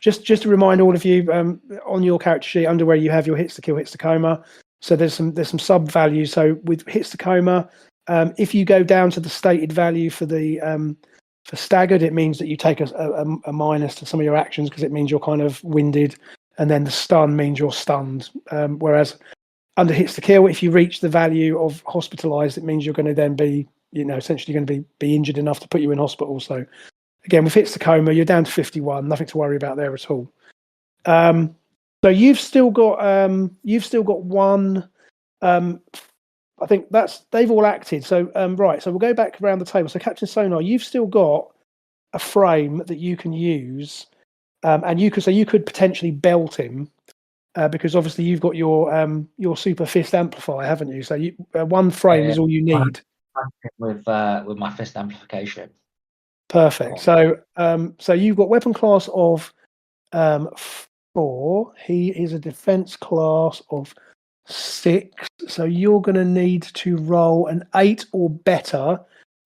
Just to remind all of you, on your character sheet, under where you have your hits to kill, hits to coma. So there's some sub values. So with hits to coma, if you go down to the stated value for the for staggered, it means that you take a minus to some of your actions because it means you're kind of winded, and then the stun means you're stunned. Whereas under hits to kill, if you reach the value of hospitalized, it means you're going to then be, essentially going to be injured enough to put you in hospital. So again, with hits to coma, you're down to 51. Nothing to worry about there at all. So you've still got one. I think they've all acted. So right. So we'll go back around the table. So Captain Sonar, you've still got a frame that you can use, and you could potentially belt him. Because obviously you've got your super fist amplifier, haven't you? So one frame is all you need. With my fist amplification. Perfect. So you've got weapon class of 4. He is a defense class of 6. So you're going to need to roll an 8 or better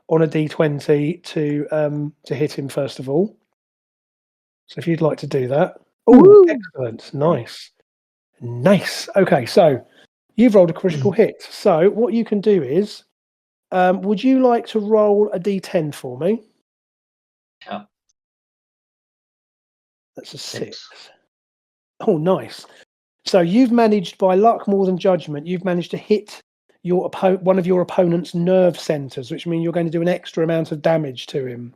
on a d20 to hit him first of all. So if you'd like to do that. Oh, excellent. Nice. Okay, so you've rolled a critical hit. So what you can do is, would you like to roll a d10 for me? Yeah. That's a 6. Oh, nice. So you've managed, by luck more than judgment, you've managed to hit one of your opponent's nerve centers, which means you're going to do an extra amount of damage to him.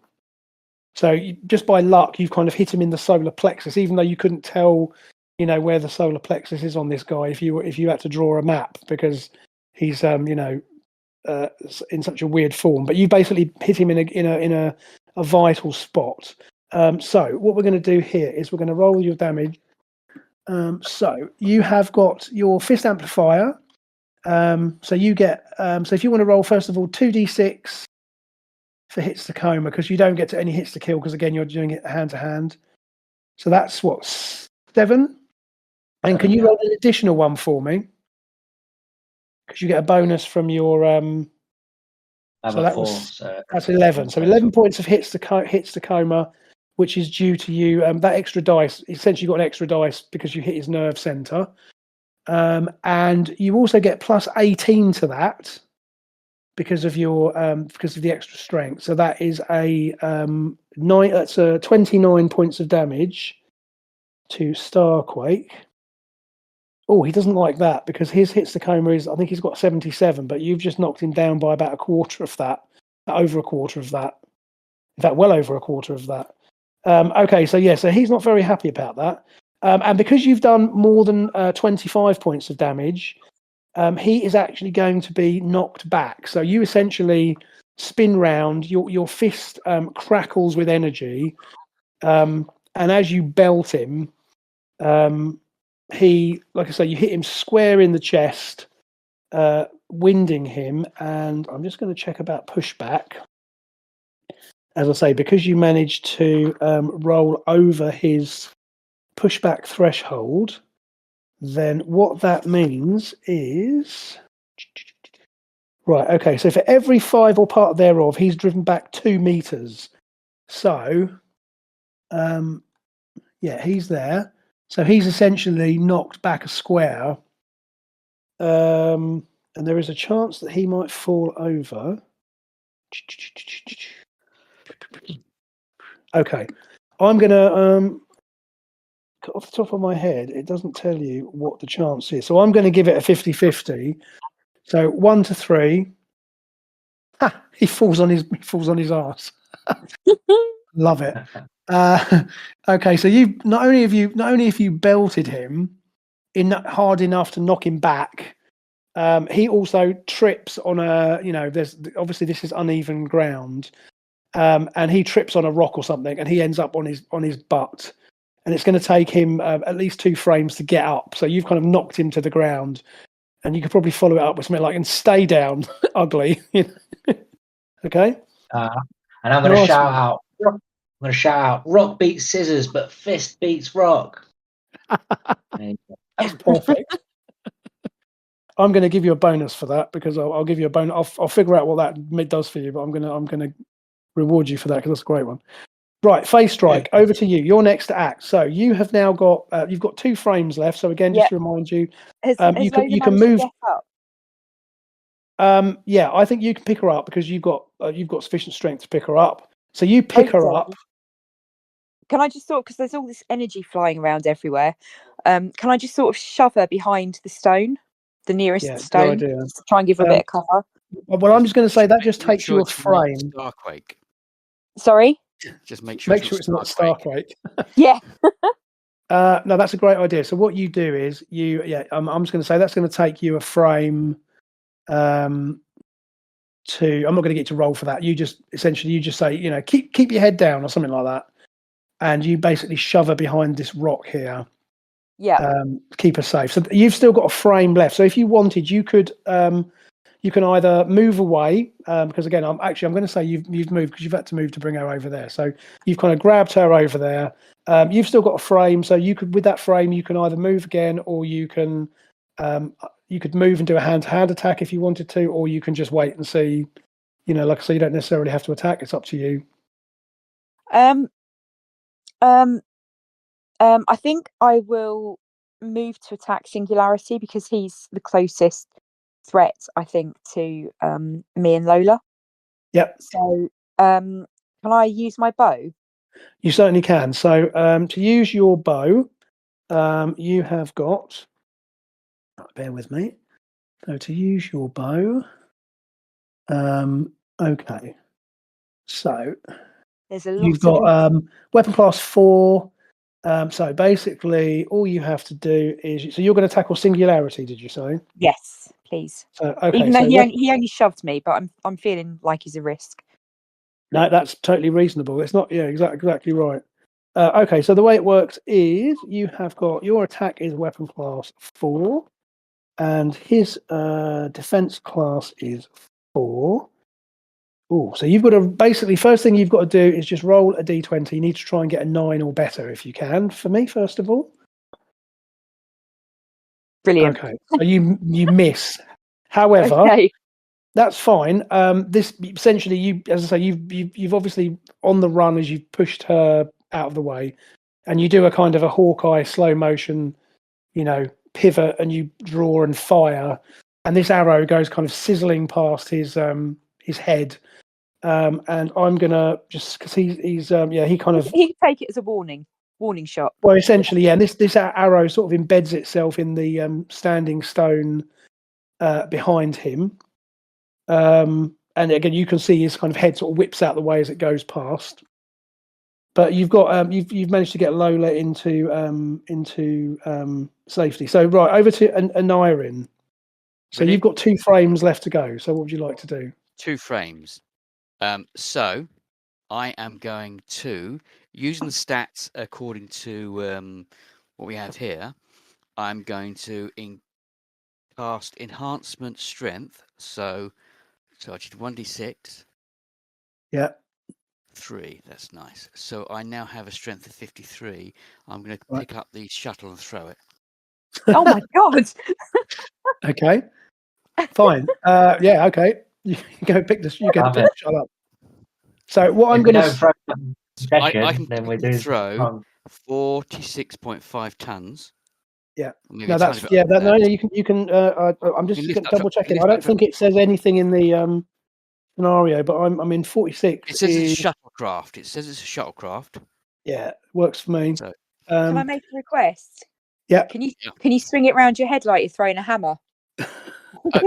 So just by luck, you've kind of hit him in the solar plexus, even though you couldn't tell where the solar plexus is on this guy if you had to draw a map, because he's in such a weird form. But you basically hit him in a vital spot. So what we're going to do here is we're going to roll your damage. So you have got your fist amplifier. So you get so if you want to roll first of all 2d6 for hits to coma, because you don't get to any hits to kill, because again you're doing it hand to hand. So that's what, 7? And can you Yeah. roll an additional one for me? Because you get a bonus from your I have so a that 4, was so that's 11. So 11 points of hits to coma, which is due to you. That extra dice. Essentially, you got an extra dice because you hit his nerve center, and you also get plus 18 to that because of your because of the extra strength. So that is a 9. That's 29 points of damage to Starquake. Oh, he doesn't like that because his hits to coma is, I think he's got 77, but you've just knocked him down by about a quarter of that, over a quarter of that. In fact, well over a quarter of that. Okay, so yeah, so he's not very happy about that. And because you've done more than 25 points of damage, he is actually going to be knocked back. So you essentially spin round, your fist crackles with energy, and as you belt him, he, like I say, you hit him square in the chest, winding him. And I'm just going to check about pushback. As I say, because you managed to roll over his pushback threshold, then what that means is... Right, okay, so for every 5 or part thereof, he's driven back 2 meters. So, yeah, he's there. So he's essentially knocked back a square. And there is a chance that he might fall over. Okay, I'm going to... off the top of my head, it doesn't tell you what the chance is. So I'm going to give it a 50-50. So 1 to 3. He falls on his ass. Love it. Okay, so you not only if you belted him in hard enough to knock him back, he also trips on a, there's obviously this is uneven ground, and he trips on a rock or something, and he ends up on his butt, and it's going to take him at least 2 frames to get up. So you've kind of knocked him to the ground, and you could probably follow it up with something like, and stay down, ugly. Okay. And I'm going to shout out. I'm going to shout out. Rock beats scissors, but fist beats rock. That's perfect. I'm going to give you a bonus for that because I'll give you a bonus. I'll figure out what that does for you, but I'm going to reward you for that because that's a great one. Right, Face Strike, over to you. Your next act. So you have now got you've got 2 frames left. So again, just to remind you, you can move. Yeah, I think you can pick her up because you've got sufficient strength to pick her up. So you pick her up. Can I just because there's all this energy flying around everywhere? Can I just sort of shove her behind the stone, the nearest stone, to try and give her a bit of cover? Well, I'm just going to say that just takes you a frame. Starquake. Sorry. Just make sure it's not Starquake. Yeah. No, that's a great idea. So what you do is I'm just going to say that's going to take you a frame. I'm not going to get to roll for that. You just say, keep your head down or something like that, and you basically shove her behind this rock here. Yeah. Keep her safe. So you've still got a frame left. So if you wanted, you could you can either move away because again, I'm going to say you've moved because you've had to move to bring her over there. So you've kind of grabbed her over there. You've still got a frame, so you could, with that frame, you can either move again, or you can you could move and do a hand-to-hand attack if you wanted to, or you can just wait and see. Like I say, you don't necessarily have to attack. It's up to you. I think I will move to attack Singularity because he's the closest threat, I think, to me and Lola. Yep. So, can I use my bow? You certainly can. So, to use your bow, you have got. Bear with me. So, to use your bow, okay. So, there's a lot. You've got weapon class 4. So basically, all you have to do is. So you're going to tackle Singularity, did you say? Yes, please. So, okay. Even though he only shoved me, but I'm feeling like he's a risk. No, that's totally reasonable. It's not. Yeah, exactly right. Okay, so the way it works is you have got your attack is weapon class 4, and his defense class is 4. Oh, so you've got to basically first thing you've got to do is just roll a d20. You need to try and get a 9 or better if you can. For me, first of all. Brilliant. Okay, so you miss. However, Okay. that's fine. This essentially, you as I say, you've obviously on the run as you've pushed her out of the way, and you do a kind of a Hawkeye slow motion, pivot, and you draw and fire, and this arrow goes kind of sizzling past his head. And I'm gonna just because he's he kind of He can take it as a warning shot. well essentially yeah. And this arrow sort of embeds itself in the standing stone behind him. And again, you can see his kind of head sort of whips out the way as it goes past. But you've got you've managed to get Lola into safety. So right over to Anirin. So Ready? you've got 2 frames left to go. So what would you like to do? 2 frames. So I am going to, using the stats according to what we have here, I'm going to cast enhancement strength. So I did 1d6. Yeah. 3. That's nice. So I now have a strength of 53. I'm going to pick up the shuttle and throw it. Oh my god! Okay. Fine. Yeah. Okay. You go pick this. You get to shut up. So what I'm going to I can throw 46.5 tons. Yeah. Maybe No, that's yeah. That, no, you can. I'm just double checking. I don't think it says anything in the scenario, but I'm in 46. It says it's a shuttlecraft. It says it's a shuttlecraft. Yeah, works for me. So, can I make a request? Yeah. Can you swing it around your head like you're throwing a hammer?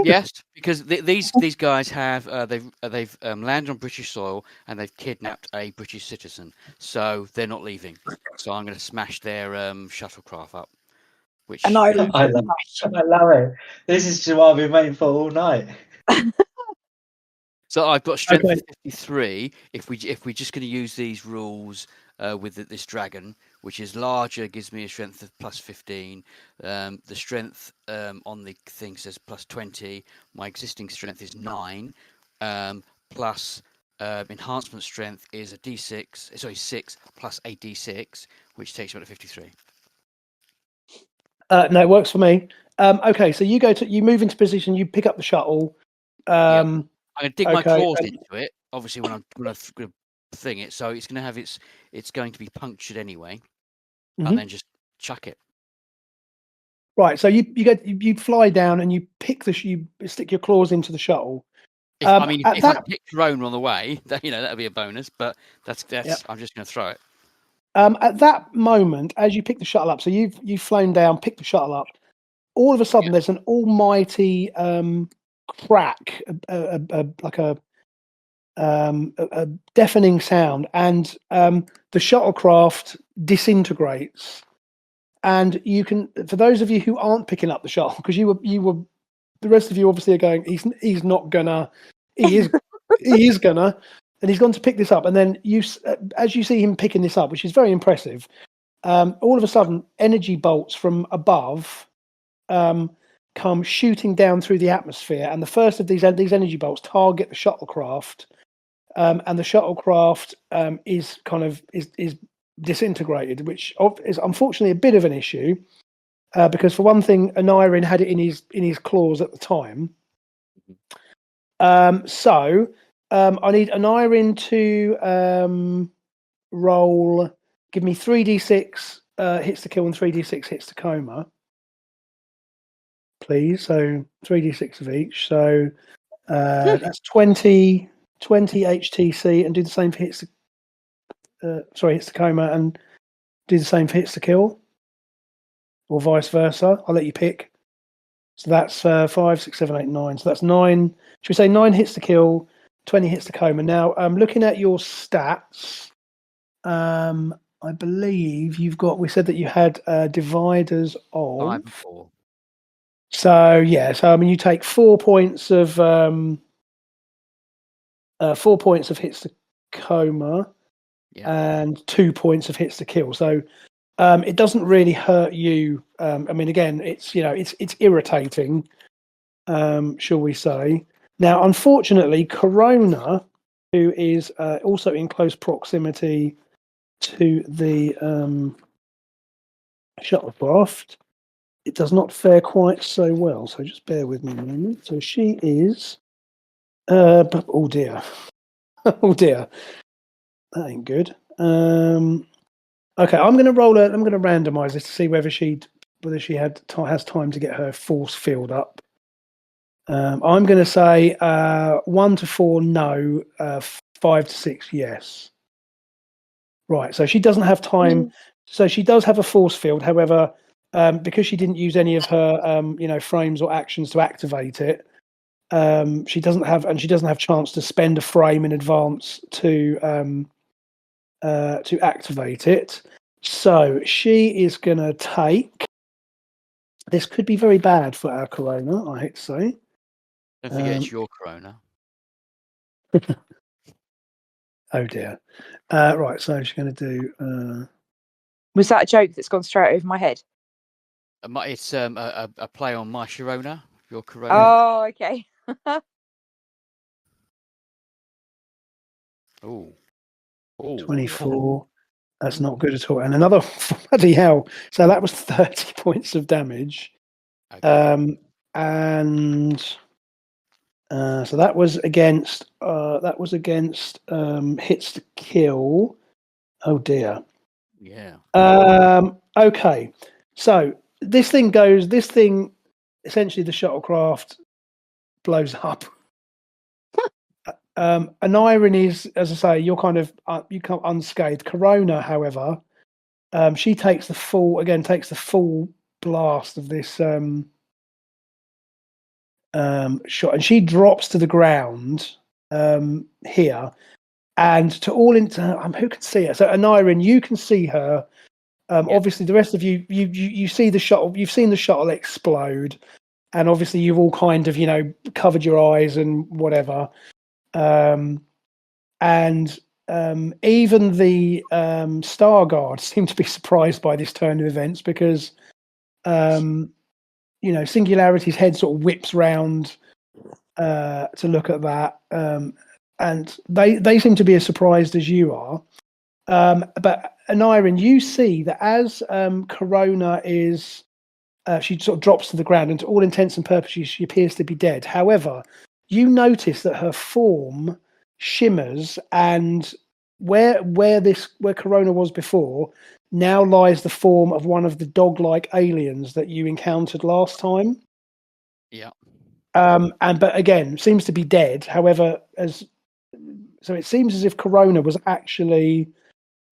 Yes, because these guys have they've landed on British soil and they've kidnapped a British citizen, so they're not leaving. So I'm going to smash their shuttlecraft up. Which and I love it. This is just what I've been waiting for all night. So I've got strength of 53. If we're just going to use these rules with this dragon, which is larger, gives me a strength of plus 15. The strength on the thing says plus 20. My existing strength is 9. Plus enhancement strength is a d6. Sorry, 6 plus a d6, which takes me up to 53. No, it works for me. Okay, so you move into position. You pick up the shuttle. I'm going to dig my claws into it. Obviously, when I'm going to thing it, so it's going to have it's going to be punctured anyway, and then just chuck it. Right. So you fly down and you you stick your claws into the shuttle. If I pick drone on the way, that'd be a bonus. But that's yep. I'm just going to throw it. At that moment, as you pick the shuttle up, so you've flown down, picked the shuttle up. All of a sudden, there's an almighty crack, like a deafening sound, and the shuttlecraft disintegrates. And you can, for those of you who aren't picking up the shuttle, because you were, the rest of you obviously are going. He's not gonna. He is gonna. And he's gone to pick this up, and then as you see him picking this up, which is very impressive, all of a sudden, energy bolts from above come shooting down through the atmosphere, and the first of these energy bolts target the shuttlecraft, and the shuttlecraft is disintegrated, which is unfortunately a bit of an issue, because for one thing, Anirin had it in his claws at the time. So. I need Anirin to roll. Give me 3d6 hits to kill and 3d6 hits to coma, please. So 3d6 of each. So that's 20 HTC, and do the same for hits to hits to coma, and do the same for hits to kill, or vice versa. I'll let you pick. So that's 5, 6, 7, 8, 9. So that's 9. Should we say 9 hits to kill? 20 hits to coma. Now, looking at your stats, I believe we said that you had dividers of 5 and 4. So yeah, so I mean, you take 4 points of 4 points of hits to coma, and 2 points of hits to kill. So it doesn't really hurt you. I mean, again, it's it's irritating, shall we say? Now, unfortunately, Corona who is also in close proximity to the shuttlecraft. It does not fare quite so well, so just bear with me a moment. So she is... oh dear. Oh dear. That ain't good. Okay, I'm going to randomise this to see whether she has time to get her force field up. I'm going to say 1 to 4 no, 5 to 6 yes. Right, so she doesn't have time. So she does have a force field. However, because she didn't use any of her frames or actions to activate it, she doesn't have chance to spend a frame in advance to activate it. So she is going to take. This could be very bad for our Corona, I hate to say. Don't forget it's your Corona. Oh dear. Right, so she's going to do. Was that a joke that's gone straight over my head? It's a play on my Sharona, your Corona. Oh, okay. Oh. 24. That's not good at all. And another, bloody hell. So that was 30 points of damage. Okay. So that was against hits to kill. Oh dear. Yeah. Okay. So this thing, essentially the shuttlecraft blows up. An iron is, as I say, you're kind of you come unscathed. Corona, however, she takes the full blast of this shot, and she drops to the ground here. And to all who can see her? So an iron, you can see her. Obviously, the rest of you see the shuttle. You've seen the shuttle explode, and obviously you've all kind of covered your eyes and whatever. Even the Star Guard seem to be surprised by this turn of events because, Singularity's head sort of whips round to look at that, and they seem to be as surprised as you are. But Anirin, you see that as Corona is, she sort of drops to the ground, and to all intents and purposes, she appears to be dead. However, you notice that her form shimmers, and where Corona was before, now lies the form of one of the dog-like aliens that you encountered last time. Yeah. But again, seems to be dead. However, so it seems as if Corona was actually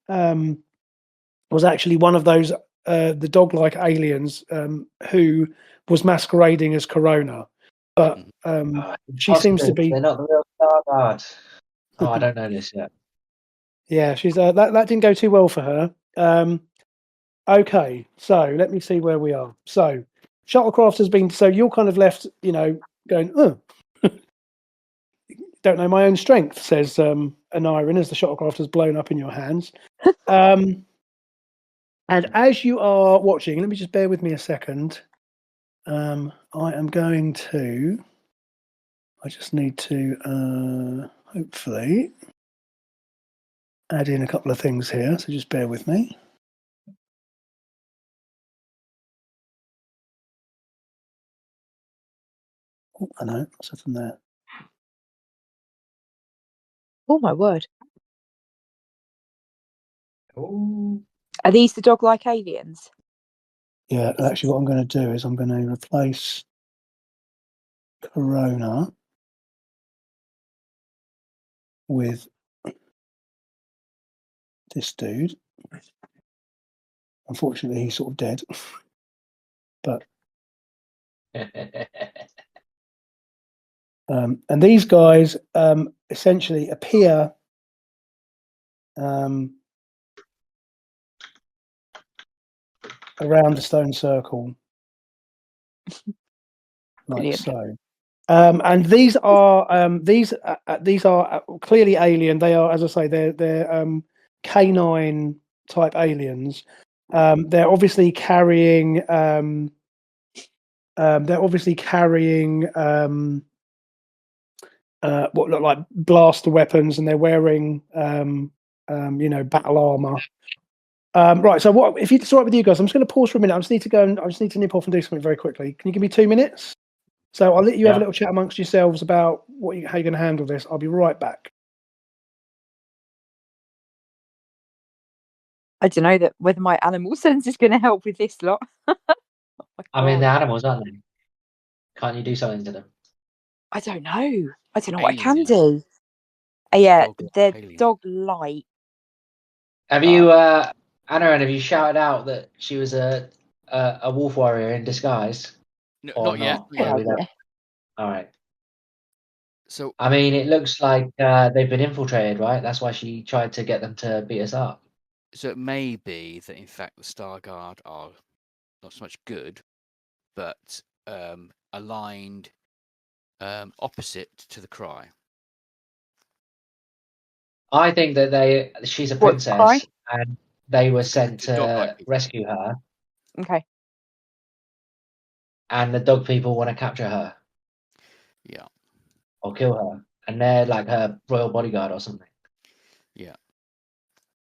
one of those the dog-like aliens who was masquerading as Corona. But she seems to be. They're not the real Star Guard. Oh, I don't know this yet. Yeah, she's that didn't go too well for her. Okay, so let me see where we are. So shuttlecraft has been. So you're kind of left, going. Oh, don't know my own strength, says Anirin as the shuttlecraft has blown up in your hands. And as you are watching, let me just bear with me a second. I am going to. I just need to hopefully add in a couple of things here. So just bear with me. Oh, I know. What's that from there? Oh my word! Oh. Are these the dog-like aliens? Yeah, actually, what I'm going to do is I'm going to replace Corona with this dude. Unfortunately, he's sort of dead. But and these guys essentially appear around the stone circle, like Brilliant. so. And these are clearly alien. They are, as I say, they're canine type aliens. They're obviously carrying what look like blaster weapons, and they're wearing battle armor. Right. So what if it's all right with you guys? I'm just going to pause for a minute. I just need to go and I just need to nip off and do something very quickly. Can you give me 2 minutes? So I'll let you have a little chat amongst yourselves about how you're going to handle this. I'll be right back. I don't know whether my animal sense is going to help with this lot. I mean, they're animals, aren't they? Can't you do something to them? I don't know. I don't know what I can do. Yeah, they're dog-like. Have you, Anna, have you shouted out that she was a wolf warrior in disguise? No, not yet. All right. So I mean, it looks like they've been infiltrated, right? That's why she tried to get them to beat us up. So it may be that, in fact, the Star Guard are not so much good, but aligned opposite to the Cry. I think that she's a princess, and they were sent to rescue her. Okay. And the dog people want to capture her. Yeah. Or kill her. And they're like her royal bodyguard or something. Yeah.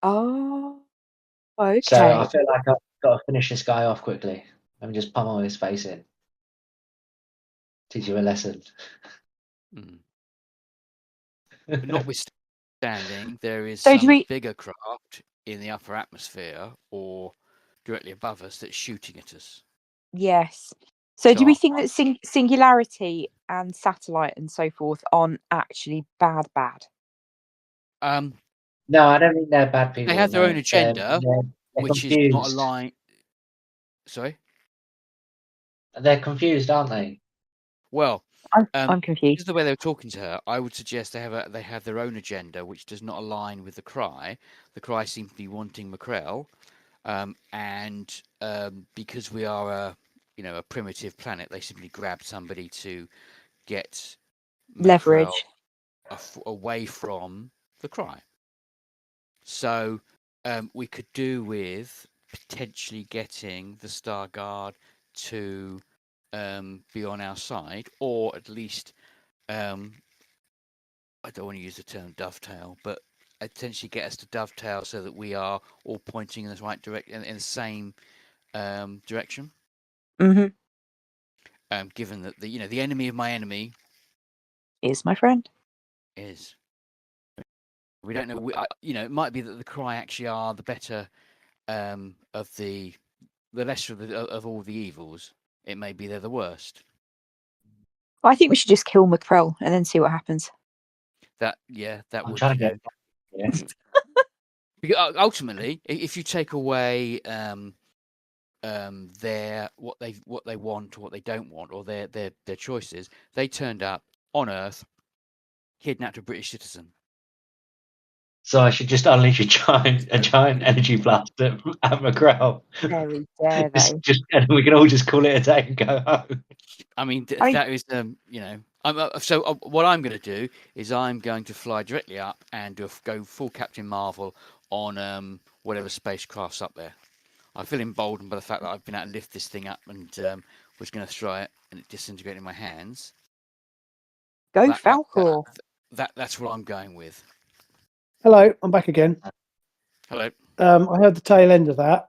Oh, okay. So I feel like I've got to finish this guy off quickly. Let me just pummel his face in. Teach you a lesson. Notwithstanding, there is some bigger craft in the upper atmosphere or directly above us that's shooting at us. Yes. So do we think that Singularity and Satellite and so forth aren't actually bad? No, I don't think they're bad people. They have their own agenda, they're which confused. is not aligned. Sorry? They're confused, aren't they? Well, I'm confused. Because the way they were talking to her, I would suggest they have their own agenda, which does not align with the Cry. The Cry seem to be wanting Mackrell, and because we are a primitive planet, they simply grabbed somebody to get leverage away from the Cry. So we could do with potentially getting the Star Guard to be on our side, or at least I don't want to use the term dovetail, but potentially get us to dovetail so that we are all pointing in the right direction, in the same direction. Mm-hmm. Given that the enemy of my enemy is my friend. We don't know. It might be that the Cry actually are the better of the lesser of all the evils. It may be they're the worst. I think we should just kill Mackrell and then see what happens. That I'm would. trying to get. Because ultimately, if you take away what they want or what they don't want, or their choices, they turned up on Earth, kidnapped a British citizen. So I should just unleash a giant energy blast at Mackrell. Very dare they? And we can all just call it a day and go home. I mean, that is so what I'm going to do is I'm going to fly directly up and go full Captain Marvel on whatever spacecraft's up there. I feel emboldened by the fact that I've been able to lift this thing up and was going to throw it and it disintegrated in my hands. Go Falcor. That's what I'm going with. Hello, I'm back again. Hello. I heard the tail end of that.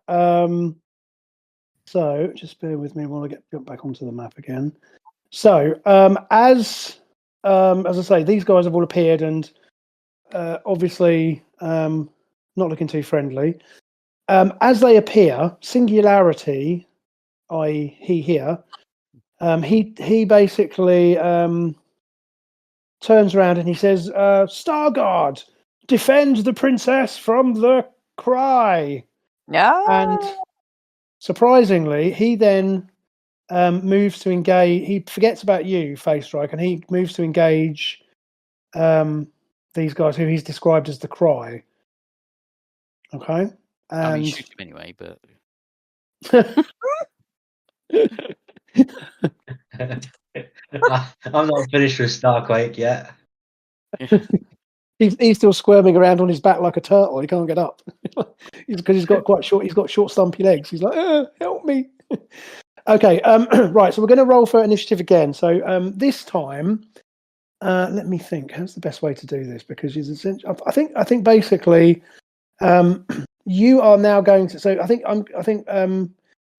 So just bear with me while I get back onto the map again. So as I say, these guys have all appeared and obviously not looking too friendly. As they appear, Singularity, i.e. he here, he basically turns around and he says, Star Guard, defend the princess from the Cry. No. And surprisingly, he then moves to engage. He forgets about you, Face Strike, and he moves to engage these guys who he's described as the Cry. Okay. And... I mean, shoot him anyway, but... I'm not finished with Starquake yet. He's still squirming around on his back like a turtle. He can't get up because he's got quite short. He's got short, stumpy legs. He's like, help me. Okay, right. So we're going to roll for initiative again. So this time, Let me think. How's the best way to do this? Because I think basically, you are now going to. So I think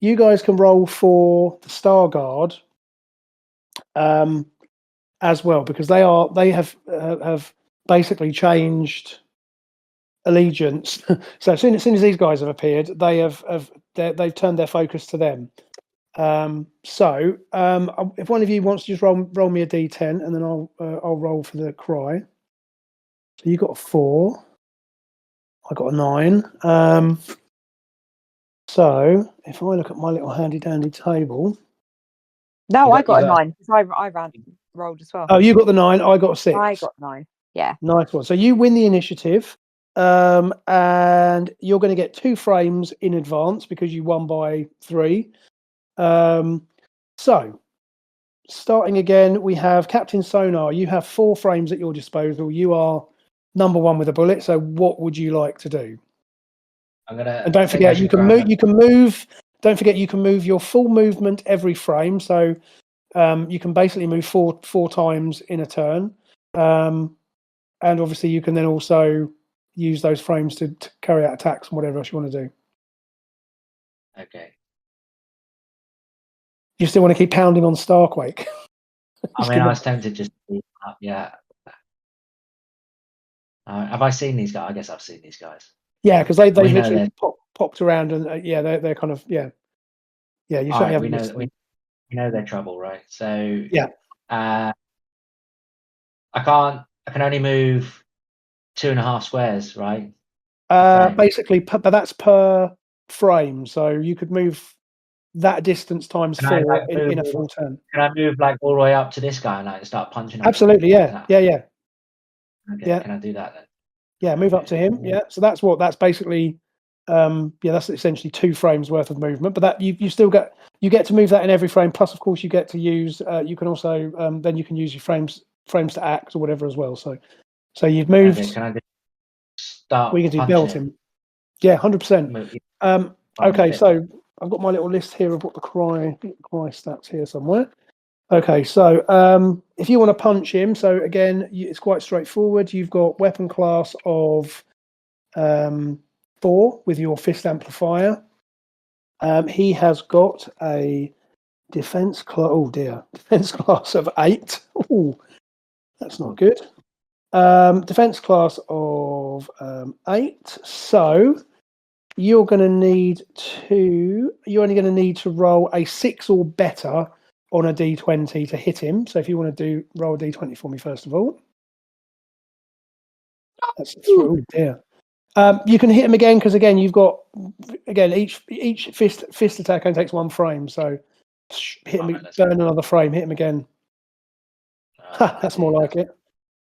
you guys can roll for the Star Guard, as well, because they have basically changed allegiance. So as soon as these guys have appeared, they've turned their focus to them. So if one of you wants to just roll me a d10, and then I'll roll for the cry. So you got a 4. I got a 9. So if I look at my little handy dandy table. No, I got a 9 because I rolled as well. Oh, you got the 9. I got a 6. I got 9. Yeah. Nice one. So you win the initiative, and you're going to get 2 frames in advance because you won by 3. So starting again, we have Captain Sonar. You have 4 frames at your disposal. You are number 1 with a bullet. So what would you like to do? And don't forget, you can move. Don't forget, you can move your full movement every frame. So you can basically move four times in a turn. And obviously, you can then also use those frames to carry out attacks and whatever else you want to do. Okay. You still want to keep pounding on Starquake? I mean, I was tempted just to keep up. Yeah. Have I seen these guys? I guess I've seen these guys. Yeah, because they literally popped around, and they're kind of yeah. You certainly have. We know they're trouble, right? So yeah. I can only move 2.5 squares, right? Basically, but that's per frame, so you could move that distance times 4 in a full turn. Can I move like all the way up to this guy and like start punching him? Absolutely, yeah. Okay, yeah. Can I do that then? Yeah, move up to him. Yeah, so that's basically that's essentially 2 frames worth of movement. But that you still get to move that in every frame. Plus, of course, you get to use. You can also then you can use your frames to act or whatever as well. So you've moved. Okay, can I start? We can do belt him. Yeah, 100%. Okay, so I've got my little list here of what the cry stats here somewhere. Okay, so if you want to punch him, so again, it's quite straightforward. You've got weapon class of 4 with your fist amplifier. He has got a defense class. Defense class of 8. Oh, that's not good. Defense class of 8. So you're going to need to. You're only going to need to roll a 6 or better on a d20 to hit him. So if you want to roll a d20 for me first of all. That's oh dear. You can hit him again because again you've got each fist attack only takes 1 frame. So hit him, burn another frame, hit him again. That's more like it.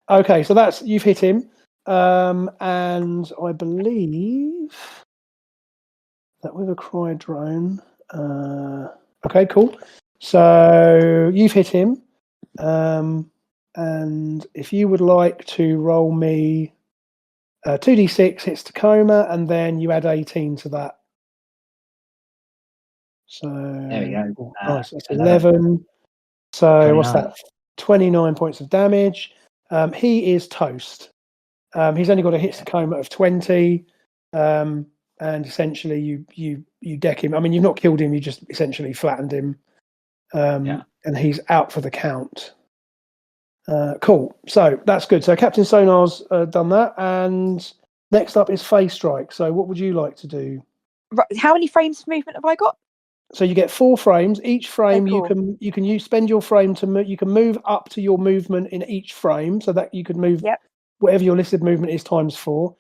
Okay, so you've hit him, and I believe that with a cry drone. Okay, cool. So you've hit him, and if you would like to roll me 2d6 hits Tacoma, and then you add 18 to that. So there we go. Nice. That's 11. So 29. What's that? 29 points of damage. He is toast. He's only got a hit Tacoma of 20. And essentially you deck him. I mean, you've not killed him, you just essentially flattened him. And he's out for the count. Cool. So that's good. So Captain Sonar's done that, and next up is Phase Strike. So what would you like to do? Right. How many frames of movement have I got? So you get 4 frames. Each frame you can spend your frame to move. You can move up to your movement in each frame, so that you could move whatever your listed movement is times 4.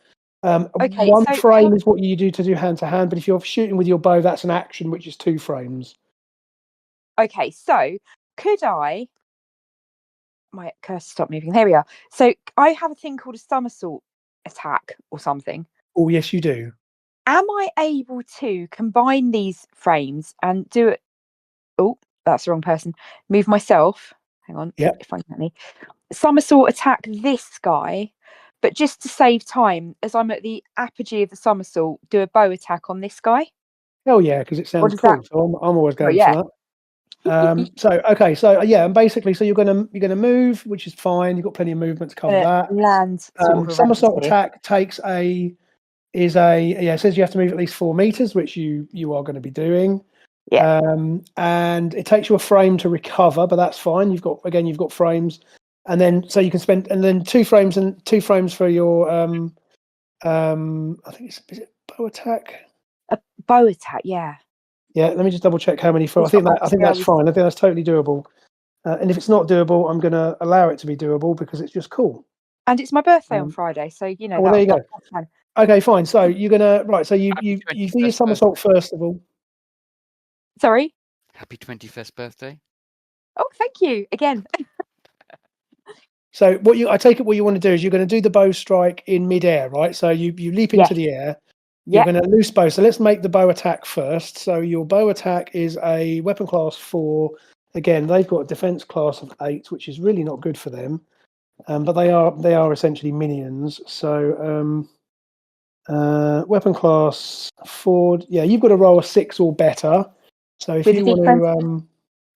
Okay, 1 frame is what you do to do hand to hand, but if you're shooting with your bow, that's an action, which is 2 frames. Okay, so could I? My cursor stopped moving. There we are. So I have a thing called a somersault attack or something. Oh, yes, you do. Am I able to combine these frames and do it? Oh, that's the wrong person. Move myself. Hang on. Yeah. If I can me. Somersault attack this guy, but just to save time, as I'm at the apogee of the somersault, do a bow attack on this guy. Oh yeah, because it sounds cool. So I'm always going for that. And basically, so you're gonna move, which is fine. You've got plenty of movement to cover that. Land sort of somersault around attack it says you have to move at least 4 meters, which you are going to be doing. Yeah. And it takes you a frame to recover, but that's fine. You've got frames, and then so you can spend, and then 2 frames for your I think is it bow attack? A bow attack, yeah. Yeah, let me just double check how many for. I think that's fine. I think that's totally doable. And if it's not doable, I'm going to allow it to be doable because it's just cool. And it's my birthday on Friday, so you know. Well, there you go. Okay, fine. So you're gonna So you do your somersault first of all. Sorry. Happy 21st birthday. Oh, thank you again. So I take it what you want to do is you're going to do the bow strike in midair, right? So you leap into the air. You're going to loose bow. So let's make the bow attack first. So your bow attack is a weapon class 4. Again, they've got a defense class of 8, which is really not good for them. But they are essentially minions. So weapon class 4. Yeah, you've got to roll a 6 or better. So if you want to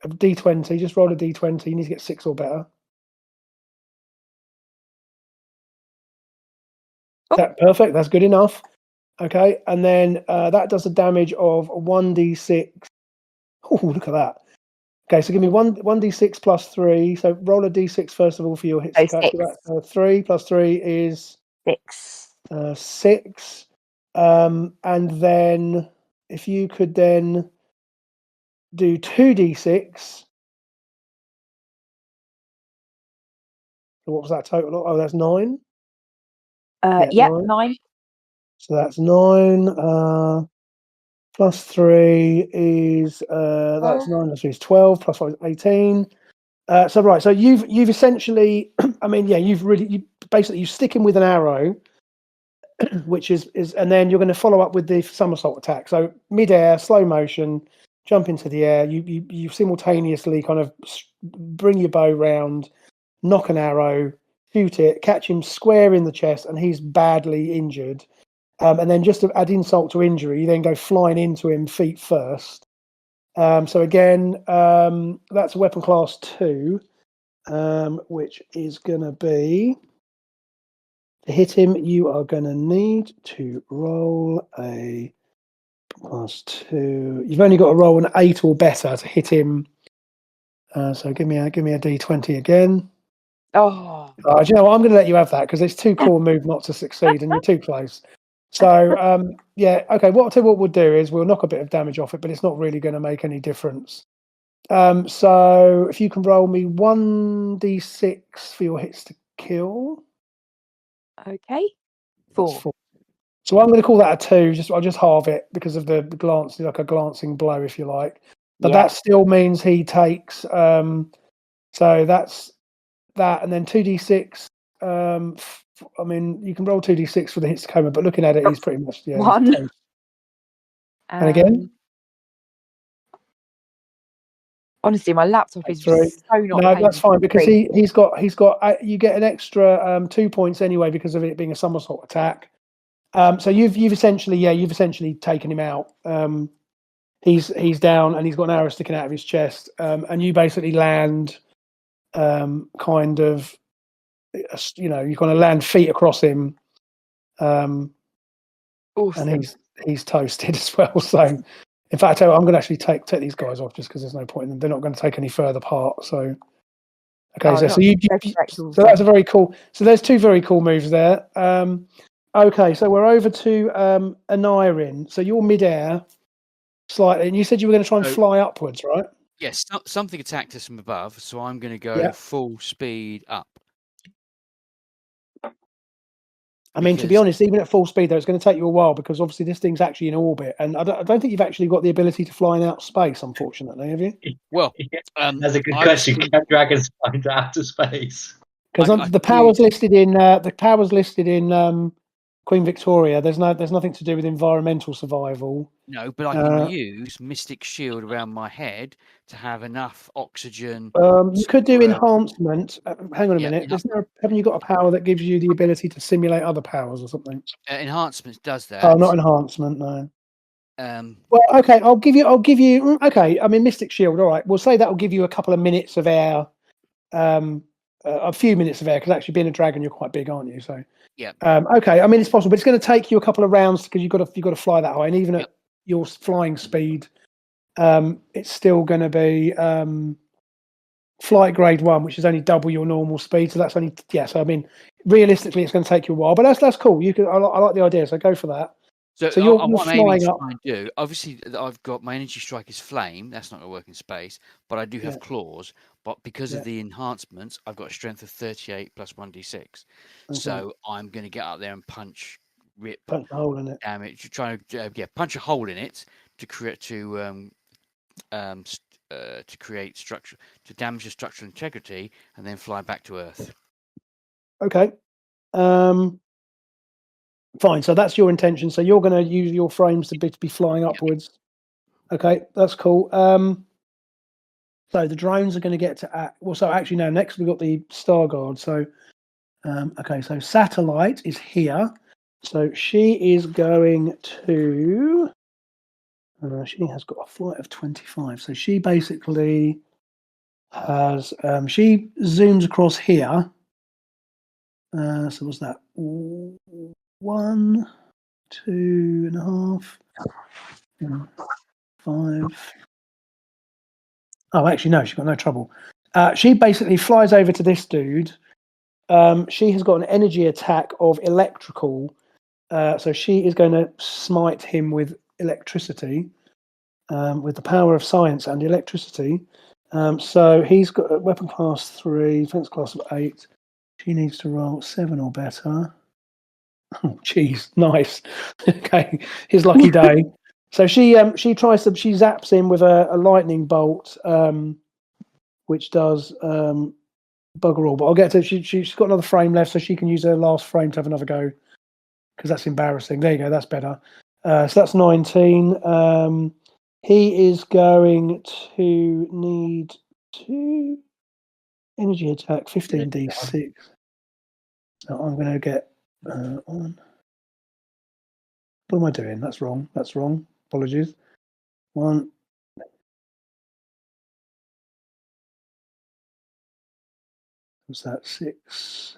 a D20, just roll a D20. You need to get 6 or better. That perfect. That's good enough. Okay, and then that does a damage of 1d6. Oh, look at that. Okay, so give me 1d6 plus 3. So roll a d6 first of all for your hits. 3 plus 3 is 6. 6. And then if you could then do 2d6. So what was that total? Oh, that's 9. 9. So that's 9. Plus 3 is that's 9 plus 3 is 12. Plus 5 is 18. So you've essentially, you stick him with an arrow, which is, and then you're going to follow up with the somersault attack. So mid-air, slow motion, jump into the air. You simultaneously kind of bring your bow round, knock an arrow, shoot it, catch him square in the chest, and he's badly injured. And then just to add insult to injury, you then go flying into him feet first. So again, that's a weapon class 2, which is going to be, to hit him, you are going to need to roll a class 2. You've only got to roll an 8 or better to hit him. So give me a D20 again. Oh. Do you know what? I'm going to let you have that because it's too cool a move not to succeed, and you're too close. So okay. What we'll do is we'll knock a bit of damage off it, but it's not really going to make any difference. So if you can roll me 1d6 for your hits to kill. Okay. 4. So I'm going to call that a 2. I'll just halve it because of the glance, like a glancing blow, if you like. But that still means he takes. So that's that, and then 2d6. You can roll 2d6 for the hits to coma, but looking at it, he's pretty much 1. And again. Honestly, my laptop is 3. so not. No, that's fine because he's got. You get an extra 2 points anyway because of it being a somersault attack. So you've essentially taken him out. He's down and he's got an arrow sticking out of his chest. And you basically land, kind of. You kind of land feet across him. Awesome. And he's toasted as well. So. In fact, I'm going to actually take these guys off just because there's no point in them. They're not going to take any further part. So, okay, so that's a very cool. So there's 2 very cool moves there. Okay, so we're over to Anirin. So you're midair slightly, and you said you were going to try and fly upwards, right? Yes, something attacked us from above, so I'm going to go full speed up. I mean, to be honest, even at full speed, though, it's going to take you a while because obviously this thing's actually in orbit, and I don't think you've actually got the ability to fly in outer space, unfortunately, have you? Well, that's a good question. Can dragons fly into outer space? Because the powers listed in Queen Victoria, there's nothing to do with environmental survival. No, but I can use Mystic Shield around my head to have enough oxygen. You could do enhancement. Hang on a minute. Haven't you got a power that gives you the ability to simulate other powers or something? Enhancement does that. Oh, not enhancement, no. Well, okay, I'll give you. Okay, I mean, Mystic Shield. All right, we'll say that will give you a couple of minutes of air, a few minutes of air, because actually being a dragon, you're quite big, aren't you? So Yeah. Okay, I mean, it's possible, but it's going to take you a couple of rounds because you've got to fly that high, and even at your flying speed, it's still going to be flight grade 1, which is only double your normal speed. So that's only So I mean, realistically, it's going to take you a while, but that's cool. You can. I like the idea, so go for that. So you're what I'm aiming flying to up. try and do, obviously, I've got my energy strike is flame. That's not going to work in space, but I do have claws. But because of the enhancements, I've got a strength of 38 plus 1d6. Okay. So I'm going to get up there and punch a hole in it. damage. Try to punch a hole in it to create create structure, to damage the structural integrity, and then fly back to Earth. Okay. Fine. So that's your intention. So you're going to use your frames to be flying upwards. Okay, that's cool. So the drones are going to get to act. Well, so actually, no. Next, we've got the Star Guard. So, okay. So Satellite is here. So she is going to. She has got a flight of 25. So she basically has. She zooms across here. So what's that? 1, 2.5, 5. Oh, actually, no, she's got no trouble. She basically flies over to this dude. She has got an energy attack of electrical. So she is going to smite him with electricity, with the power of science and electricity. So he's got a weapon class 3, defense class of 8. She needs to roll 7 or better. Oh, geez, nice. Okay, his lucky day. So she zaps him with a lightning bolt, which does bugger all. But I'll get to. She's got another frame left, so she can use her last frame to have another go. Because that's embarrassing. There you go. That's better. So that's 19. He is going to need 2 energy attack, 15d6. So I'm going to get on. What am I doing? That's wrong. Apologies. 1. What's that? 6.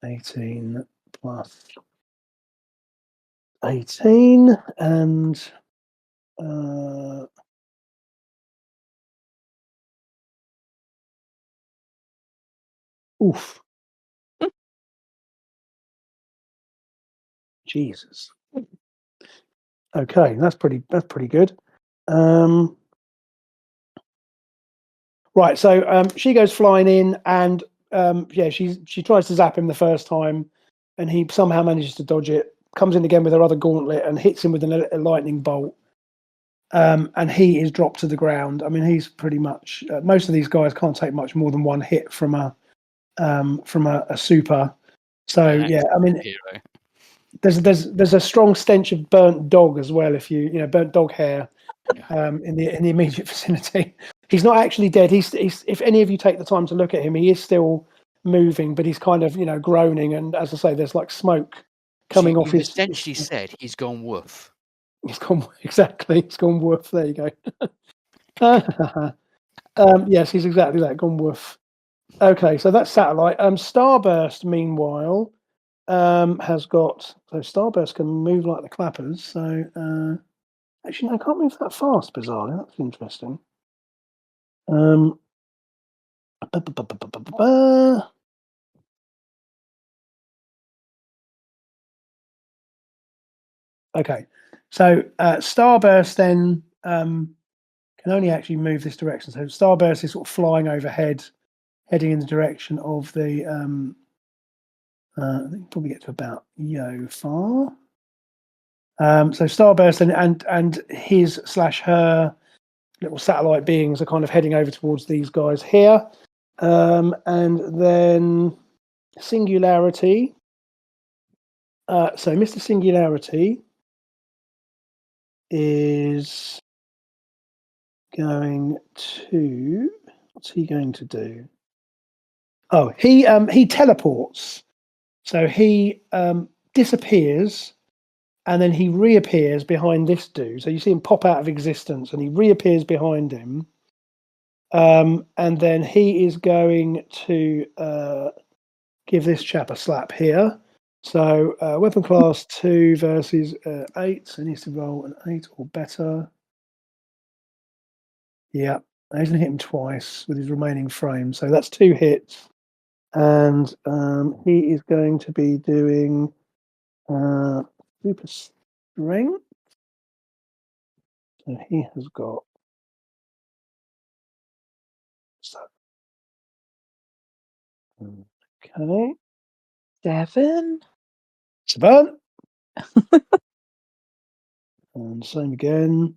18 plus 18 and oof. Jesus. Okay, that's pretty good. Right, so she goes flying in, and she tries to zap him the first time, and he somehow manages to dodge it. Comes in again with her other gauntlet and hits him with a lightning bolt. And he is dropped to the ground. I mean, he's pretty much most of these guys can't take much more than one hit from a super. So yeah, I mean, there's a strong stench of burnt dog as well. If you burnt dog hair in the immediate vicinity. He's not actually dead. He's if any of you take the time to look at him, he is still moving, but he's kind of groaning. And as I say, there's like smoke coming off his. Essentially said he's gone woof. He's gone exactly. He's gone woof. There you go. Yes, he's exactly that. Gone woof. Okay, so that's Satellite. Starburst, meanwhile, has got Starburst can move like the clappers. So actually, no, I can't move that fast. Bizarrely, that's interesting. Okay, so Starburst then can only actually move this direction. So Starburst is sort of flying overhead, heading in the direction of the. I think probably get to about far. So Starburst and his / her little satellite beings are kind of heading over towards these guys here, and then Singularity. So Mr. Singularity is going to. What's he going to do? Oh, he teleports. So he disappears and then he reappears behind this dude. So you see him pop out of existence, and he reappears behind him. And then he is going to give this chap a slap here. So weapon class 2 versus 8. So he needs to roll an 8 or better. Yeah, he's going to hit him twice with his remaining frame. So that's 2 hits. And he is going to be doing super strength. So he has got. So, okay. 7. 7. And same again.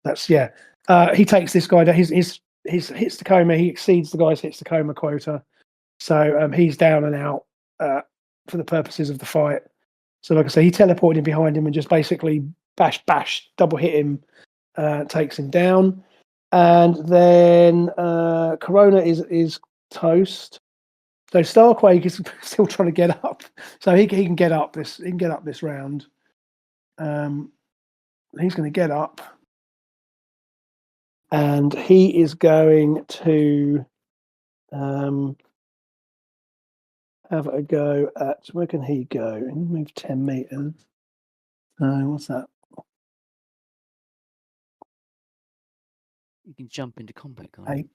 That's he takes this guy down. His hits the coma. He exceeds the guy's hits the coma quota. So he's down and out for the purposes of the fight. So like I say, he teleported in behind him and just basically bash, double hit him, takes him down. And then Corona is toast. So Starquake is still trying to get up. So he can get up this. He can get up this round. He's going to get up, and he is going to have a go at, where can he go? He can move 10 meters. What's that? You can jump into combat, can't 8.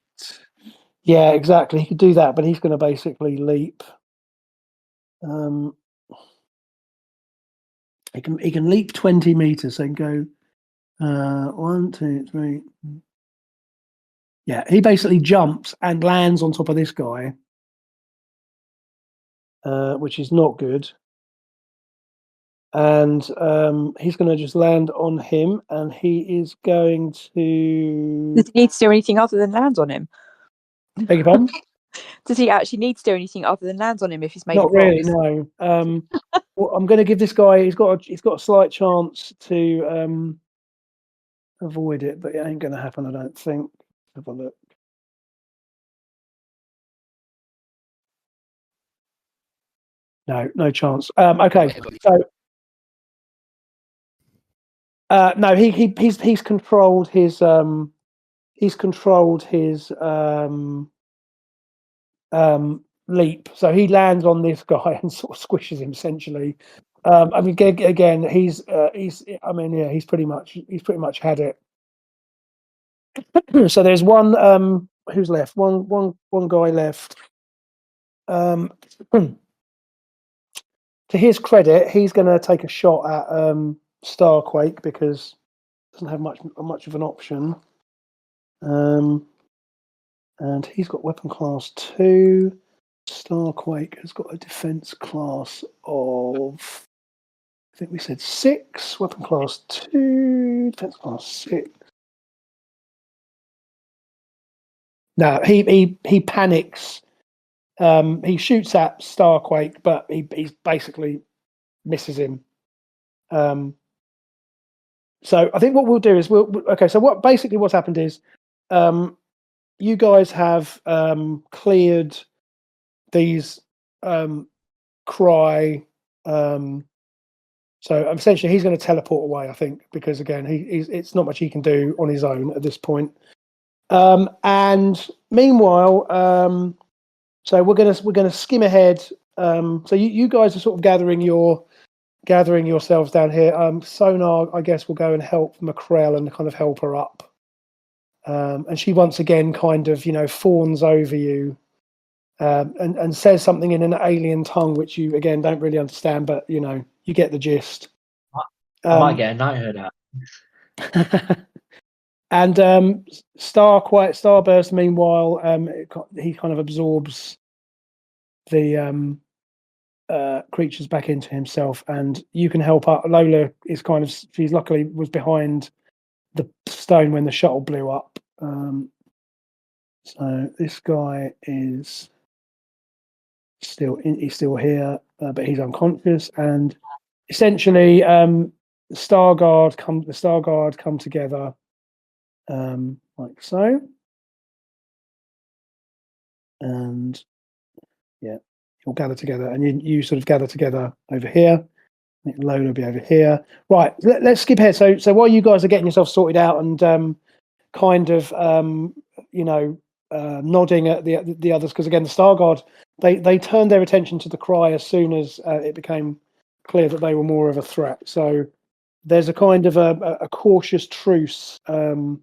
Yeah, exactly. He could do that, but he's going to basically leap. He can leap 20 meters. So he can go 1, 2, 3. Yeah, he basically jumps and lands on top of this guy, which is not good. And he's going to just land on him, and he is going to. Does he need to do anything other than land on him? Beg your pardon? Does he actually need to do anything other than land on him if he's made Not of rocks? really, no. Well, I'm going to give this guy. He's got a slight chance to avoid it, but it ain't going to happen, I don't think. Have a look. No chance. Okay, so no, he's controlled his leap. So he lands on this guy and sort of squishes him essentially. I mean, again, he's pretty much had it. So there's one who's left. One guy left. To his credit, he's going to take a shot at Starquake because he doesn't have much of an option. And he's got weapon class 2. Starquake has got a defense class of, I think we said 6. Weapon class 2, defense class 6. No, he panics. He shoots at Starquake, but he basically misses him. So I think what we'll do is so what's happened is you guys have cleared these cry. So essentially he's going to teleport away, I think, because again it's not much he can do on his own at this point. And meanwhile, so we're gonna skim ahead. So you guys are sort of gathering yourselves down here. Sonar, I guess, will go and help Macrell and kind of help her up. And she once again kind of, fawns over you and says something in an alien tongue, which you again don't really understand, but you get the gist. I might get a knighthood out. And Starburst, meanwhile, he kind of absorbs the creatures back into himself, and you can help out. Lola is she's luckily was behind the stone when the shuttle blew up. So this guy is he's still here, but he's unconscious, and essentially the Star Guard come together like so, and yeah, you'll gather together, and you sort of gather together over here. Load will be over here. Right, let's skip ahead. So while you guys are getting yourself sorted out and kind of nodding at the others, because again the Starguard they turned their attention to the cry as soon as it became clear that they were more of a threat. So there's a kind of a cautious truce in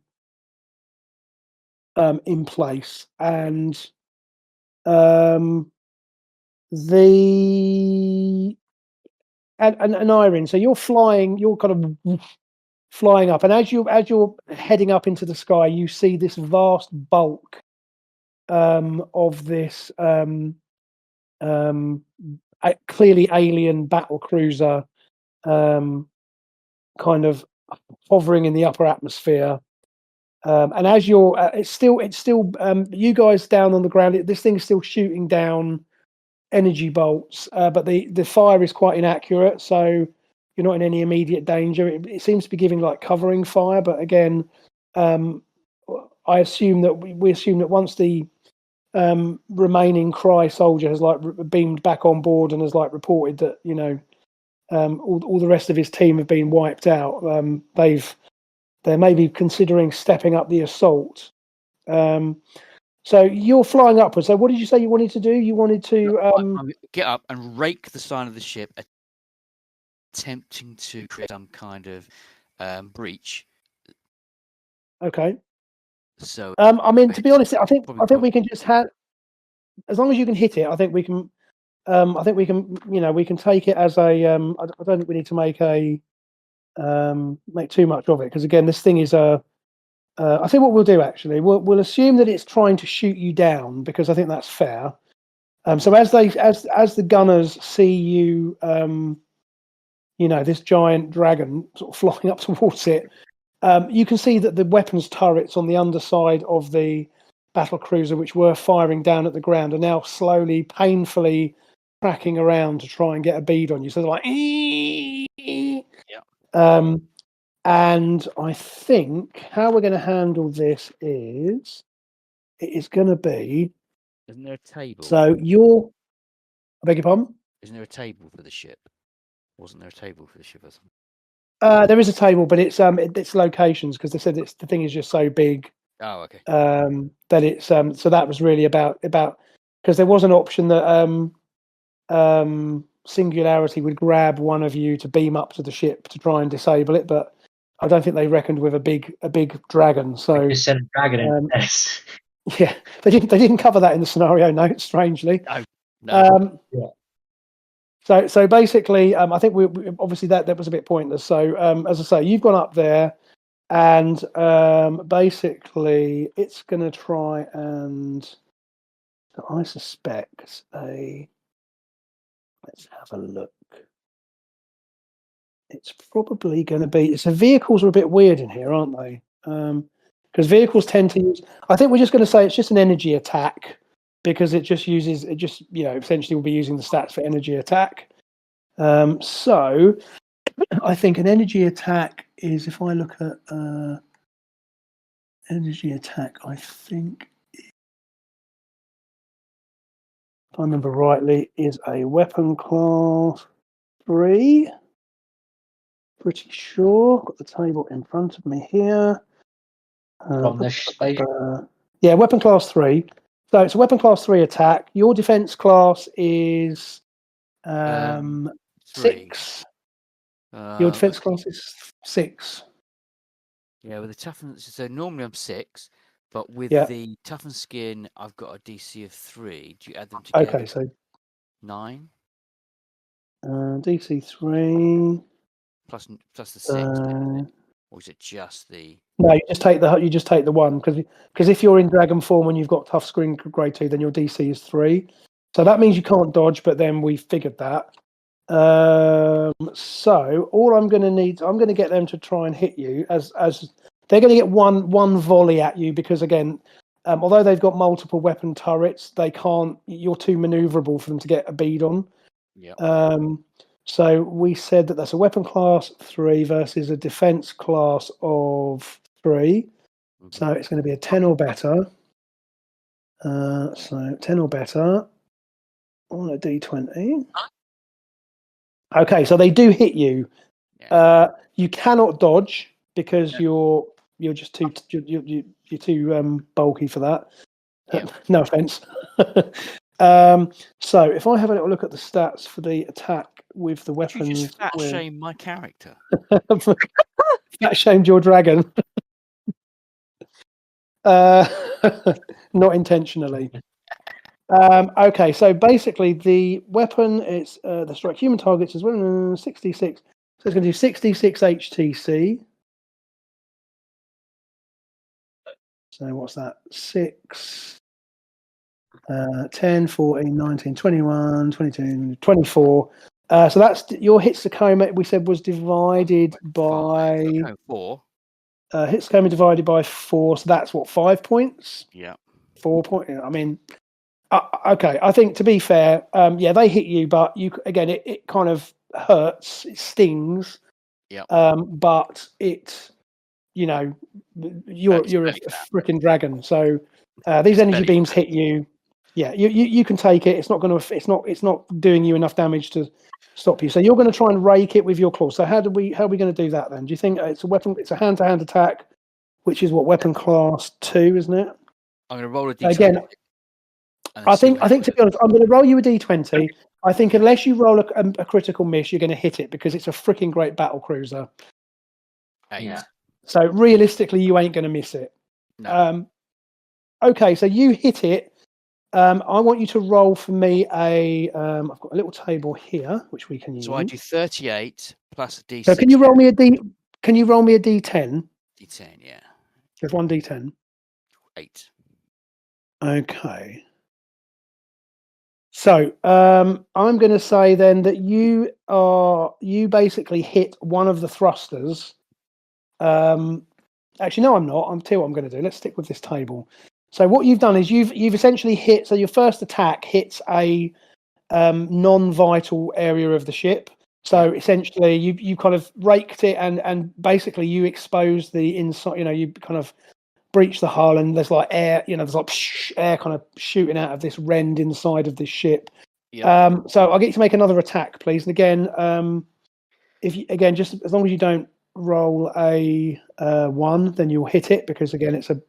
place, and and Irene, so you're kind of flying up, and as you're heading up into the sky, you see this vast bulk of this clearly alien battle cruiser kind of hovering in the upper atmosphere. And as you're, it's still you guys down on the ground. This thing is still shooting down energy bolts, but the fire is quite inaccurate, so you're not in any immediate danger. It seems to be giving like covering fire, but again, I assume that we assume that once the remaining Cry soldier has like beamed back on board and has like reported that all the rest of his team have been wiped out, they're maybe considering stepping up the assault. So you're flying upwards. So what did you say you wanted to do? You wanted to get up and rake the side of the ship, attempting to create some kind of breach. Okay. So I mean, to be honest, I think we can just have, as long as you can hit it, I think we can. We can take it as a. I don't think we need to make too much of it, because again, this thing is a. I think what we'll do actually, we'll assume that it's trying to shoot you down, because I think that's fair. So as the gunners see you, this giant dragon sort of flying up towards it, you can see that the weapons turrets on the underside of the battle cruiser, which were firing down at the ground, are now slowly, painfully tracking around to try and get a bead on you. So they're like, yeah. And I think how we're going to handle this is, it is going to be. Isn't there a table? So I beg your pardon? Isn't there a table for the ship? Wasn't there a table for the ship or something? There is a table, but it's locations, because they said the thing is just so big. Oh, okay. That it's so that was really about because there was an option that Singularity would grab one of you to beam up to the ship to try and disable it, but I don't think they reckoned with a big dragon. So just sent a dragon in this. Yeah, they didn't cover that in the scenario notes, strangely. No. Yeah. So basically, I think we obviously that was a bit pointless. So as I say, you've gone up there, and basically it's going to try and, I suspect let's have a look. It's probably going to be. So vehicles are a bit weird in here, aren't they? Because vehicles tend to use. I think we're just going to say it's just an energy attack, because it just essentially will be using the stats for energy attack. So I think an energy attack is, if I look at energy attack, I think, if I remember rightly, is a weapon class 3. Pretty sure. Got the table in front of me here. From the space. Yeah, weapon class 3. So it's a weapon class 3 attack. Your defense class is 6. Your defense class is 6. Yeah, with the toughen. So normally I'm 6, but with the toughened skin, I've got a DC of 3. Do you add them together? Okay, so 9. DC 3 plus the 6. Or is it just the? No, you just take the 1, because if you're in dragon form and you've got tough skin grade 2, then your DC is 3. So that means you can't dodge. But then we figured that. So all I'm going to get them to try and hit you as they're going to get one volley at you, because again, although they've got multiple weapon turrets, they can't. You're too maneuverable for them to get a bead on. Yeah. So we said that that's a weapon class 3 versus a defense class of 3. Mm-hmm. So it's going to be a 10 or better. So 10 or better on a D20. Okay, so they do hit you. Yeah. You cannot dodge because you're just you're too bulky for that. Yeah. No offense. So if I have a little look at the stats for the attack with the Did you weapons, just fat shame my character? Fat shamed your dragon. Not intentionally. Okay, so basically the weapon is the strike human targets as well 66. So it's going to do 66 HTC. So what's that? 6, 10, 14, 19, 21, 22, 24. So that's your Hitsukoma, we said, was divided by 4. Hitsukoma divided by 4. So that's what, 5 points? Yeah. 4 points. I mean, okay. I think to be fair, yeah, they hit you, but you again, it kind of hurts. It stings. Yeah. But it, you know, you're a freaking dragon. So these energy beams hit you. Yeah, you can take it. It's not going to. It's not doing you enough damage to stop you. So you're going to try and rake it with your claws. So how are we going to do that then? Do you think it's a weapon? It's a hand-to-hand attack, which is what, weapon class 2, isn't it? I'm going to roll a d20. Again, I think to be honest, I'm going to roll you a d20. I think unless you roll a critical miss, you're going to hit it because it's a freaking great battle cruiser. 8. Yeah. So realistically, you ain't going to miss it. No. Okay, so you hit it. I want you to roll for me a. I've got a little table here which we can use. So I do 38 plus a d6. So can you roll me a d? Can you roll me a d10? D10, yeah. Just one d10. 8. Okay. So I'm going to say then that you basically hit one of the thrusters. Actually, no, I'm not. I'll tell you what I'm going to do. Let's stick with this table. So what you've done is you've essentially hit. So your first attack hits a non-vital area of the ship. So essentially, you kind of raked it and basically you expose the inside. You know, you kind of breach the hull and there's like air. You know, there's like air kind of shooting out of this rend inside of this ship. Yep. So I'll get you to make another attack, please. And again, if you, again, just as long as you don't roll a 1, then you'll hit it because again, it's a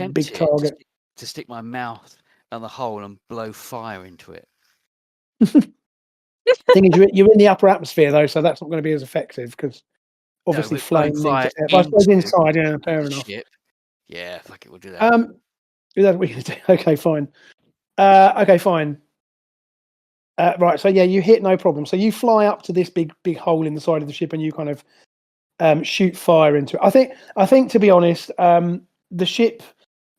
big target. To stick my mouth on the hole and blow fire into it. Thing is, you're in the upper atmosphere though, so that's not going to be as effective because obviously flame needs fire I suppose inside. Yeah, fair enough. Ship. Yeah, fuck it, we'll do that. Is that what you do? Okay, fine. Okay, fine. Right, so yeah, you hit, no problem. So you fly up to this big hole in the side of the ship and you kind of shoot fire into it. I think to be honest, the ship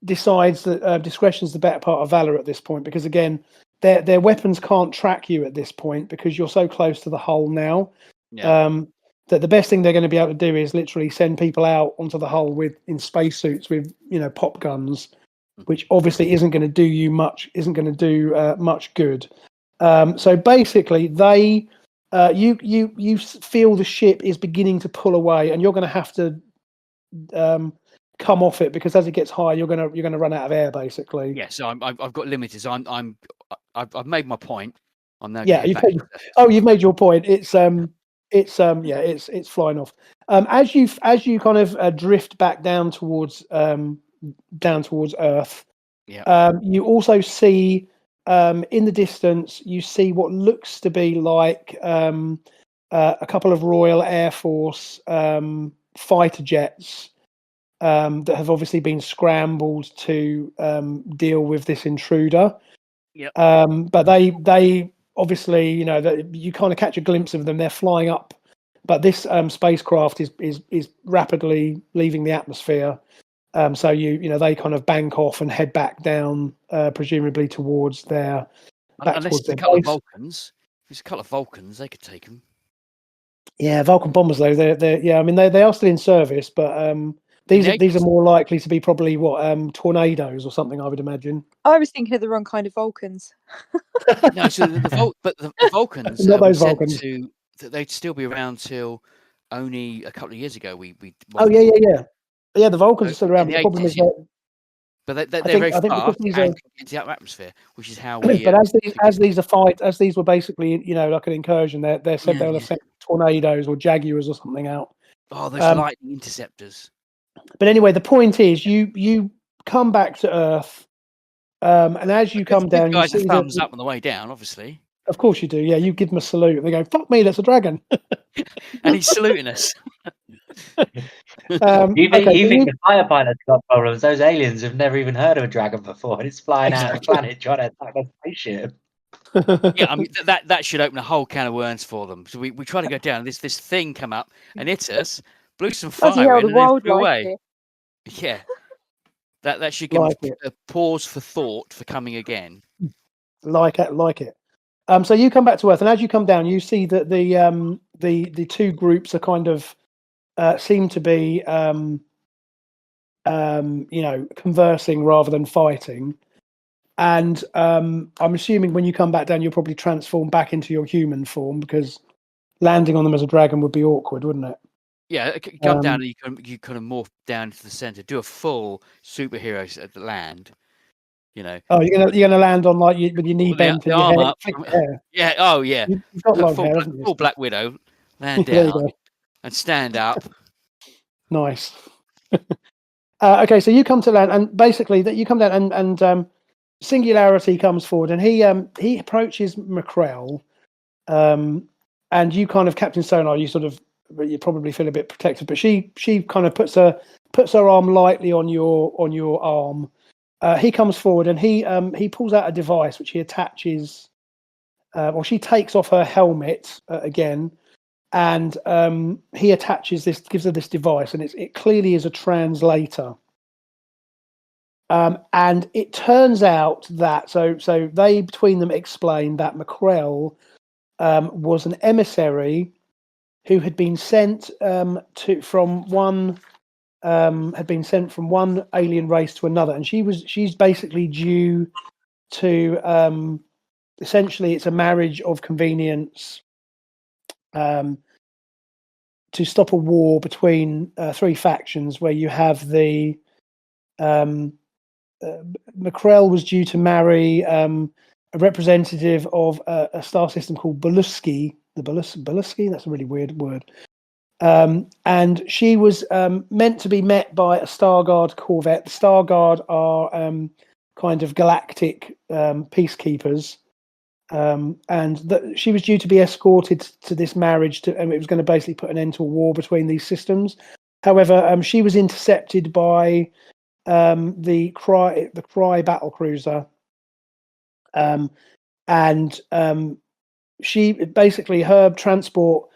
decides that discretion is the better part of valor at this point because again, their weapons can't track you at this point because you're so close to the hull now. Yeah. That the best thing they're going to be able to do is literally send people out onto the hull in spacesuits with pop guns, which obviously isn't going to do much good. So basically, you feel the ship is beginning to pull away, and you're going to have to come off it because as it gets higher, you're going to run out of air, basically. Yeah. So I've got limiters. I've made my point. I'm now. Yeah. You've made your point. It's flying off. As you kind of drift back down towards Earth. Yeah. You also see. In the distance, you see what looks to be like a couple of Royal Air Force fighter jets that have obviously been scrambled to deal with this intruder. Yep. But they obviously, you kind of catch a glimpse of them. They're flying up, but this spacecraft is rapidly leaving the atmosphere. So they kind of bank off and head back down, presumably towards their. Unless it's a couple of Vulcans. If it's a couple of Vulcans, they could take them. Yeah, Vulcan bombers though. They're I mean they are still in service, but these are more likely to be probably tornadoes or something. I would imagine. I was thinking of the wrong kind of Vulcans. No, so the Vulcans. Not those Vulcans. They'd still be around till only a couple of years ago. We. Oh yeah. Yeah, the Vulcans are still around. The problem is that But they're very fast and can get into the atmosphere, which is how we. But as these were basically, like an incursion. They said they'll send tornadoes or jaguars or something out. Oh, those lightning interceptors. But anyway, the point is, you come back to Earth, and as you come down, you guys see a thumbs up on the way down, obviously. Of course you do. Yeah, you give them a salute. They go, "Fuck me, that's a dragon," and he's saluting us. You think the fire pilot's got problems? Those aliens have never even heard of a dragon before, and it's flying out of the planet trying to attack a spaceship. Yeah, I mean that should open a whole can of worms for them. So we try to go down. This thing come up and hit us, blew some fire in, and then flew away. Yeah, that should give a pause for thought for coming again. Like it. So you come back to Earth, and as you come down, you see that the two groups are kind of seem to be conversing rather than fighting. And I'm assuming when you come back down, you'll probably transform back into your human form, because landing on them as a dragon would be awkward, wouldn't it? Yeah, come down and you kind of morph down to the center, do a full superhero at the land. Oh, you're gonna land on with your knee bent and your hair. Up. Yeah. Oh, yeah. You've got long hair, haven't you? Full Black Widow. Land down and stand up. Nice. Okay, so you come to land, and basically that you come down, and Singularity comes forward, and he approaches McCrell, and you kind of, Captain Sonar, you probably feel a bit protected, but she kind of puts her arm lightly on your arm. He comes forward, and he pulls out a device which he attaches. She takes off her helmet again, and he attaches this, gives her this device, and it clearly is a translator. And it turns out that so they between them explain that McCrell was an emissary who had been sent from one alien race to another, and she's basically due to essentially, it's a marriage of convenience to stop a war between three factions, where you have the McCrell was due to marry a representative of a star system called Belusky. Belusky, that's a really weird word. And she was meant to be met by a Starguard corvette. The Starguard are kind of galactic peacekeepers. And she was due to be escorted to this marriage, and it was going to basically put an end to a war between these systems. However, she was intercepted by the Cry battlecruiser, and she basically, her transport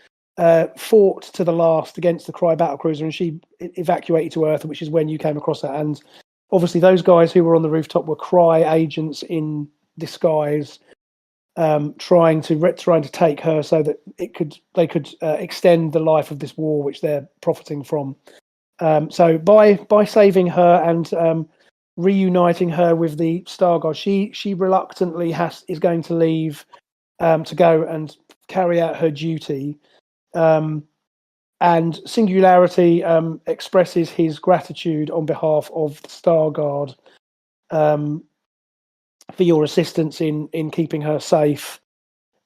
fought to the last against the Cry battlecruiser, and she evacuated to Earth, which is when you came across her. And obviously, those guys who were on the rooftop were Cry agents in disguise, trying to take her so that they could extend the life of this war, which they're profiting from. So by saving her and reuniting her with the Starguard, she reluctantly is going to leave to go and carry out her duty. And Singularity expresses his gratitude on behalf of the Starguard for your assistance in keeping her safe,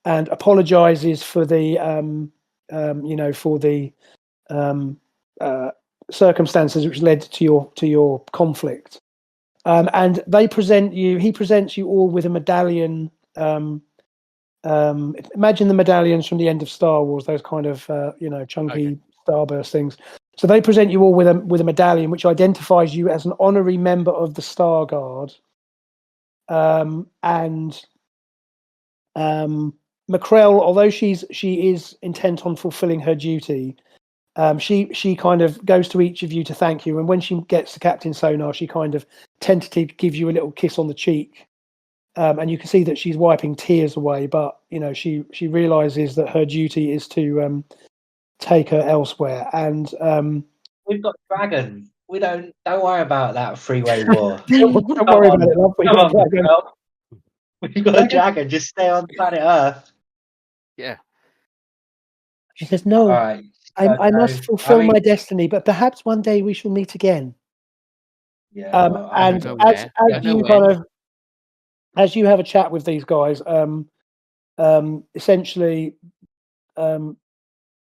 and apologizes for the circumstances which led to your conflict. And he presents you all with a medallion. Imagine the medallions from the end of Star Wars, those kind of chunky starburst things. So they present you all with a medallion which identifies you as an honorary member of the Starguard. And McCrell, although she is intent on fulfilling her duty, she kind of goes to each of you to thank you, and when she gets to Captain Sonar, she kind of tentatively gives you a little kiss on the cheek, and you can see that she's wiping tears away, but she realizes that her duty is to take her elsewhere. And we've got dragons. We don't worry about that freeway war. Don't worry about it, love. We've got a dragon. Just stay on planet Earth. Yeah. She says, "No, right. I must fulfill my destiny, but perhaps one day we shall meet again." Yeah, and know as where. I know you when. kind of as you have a chat with these guys, essentially,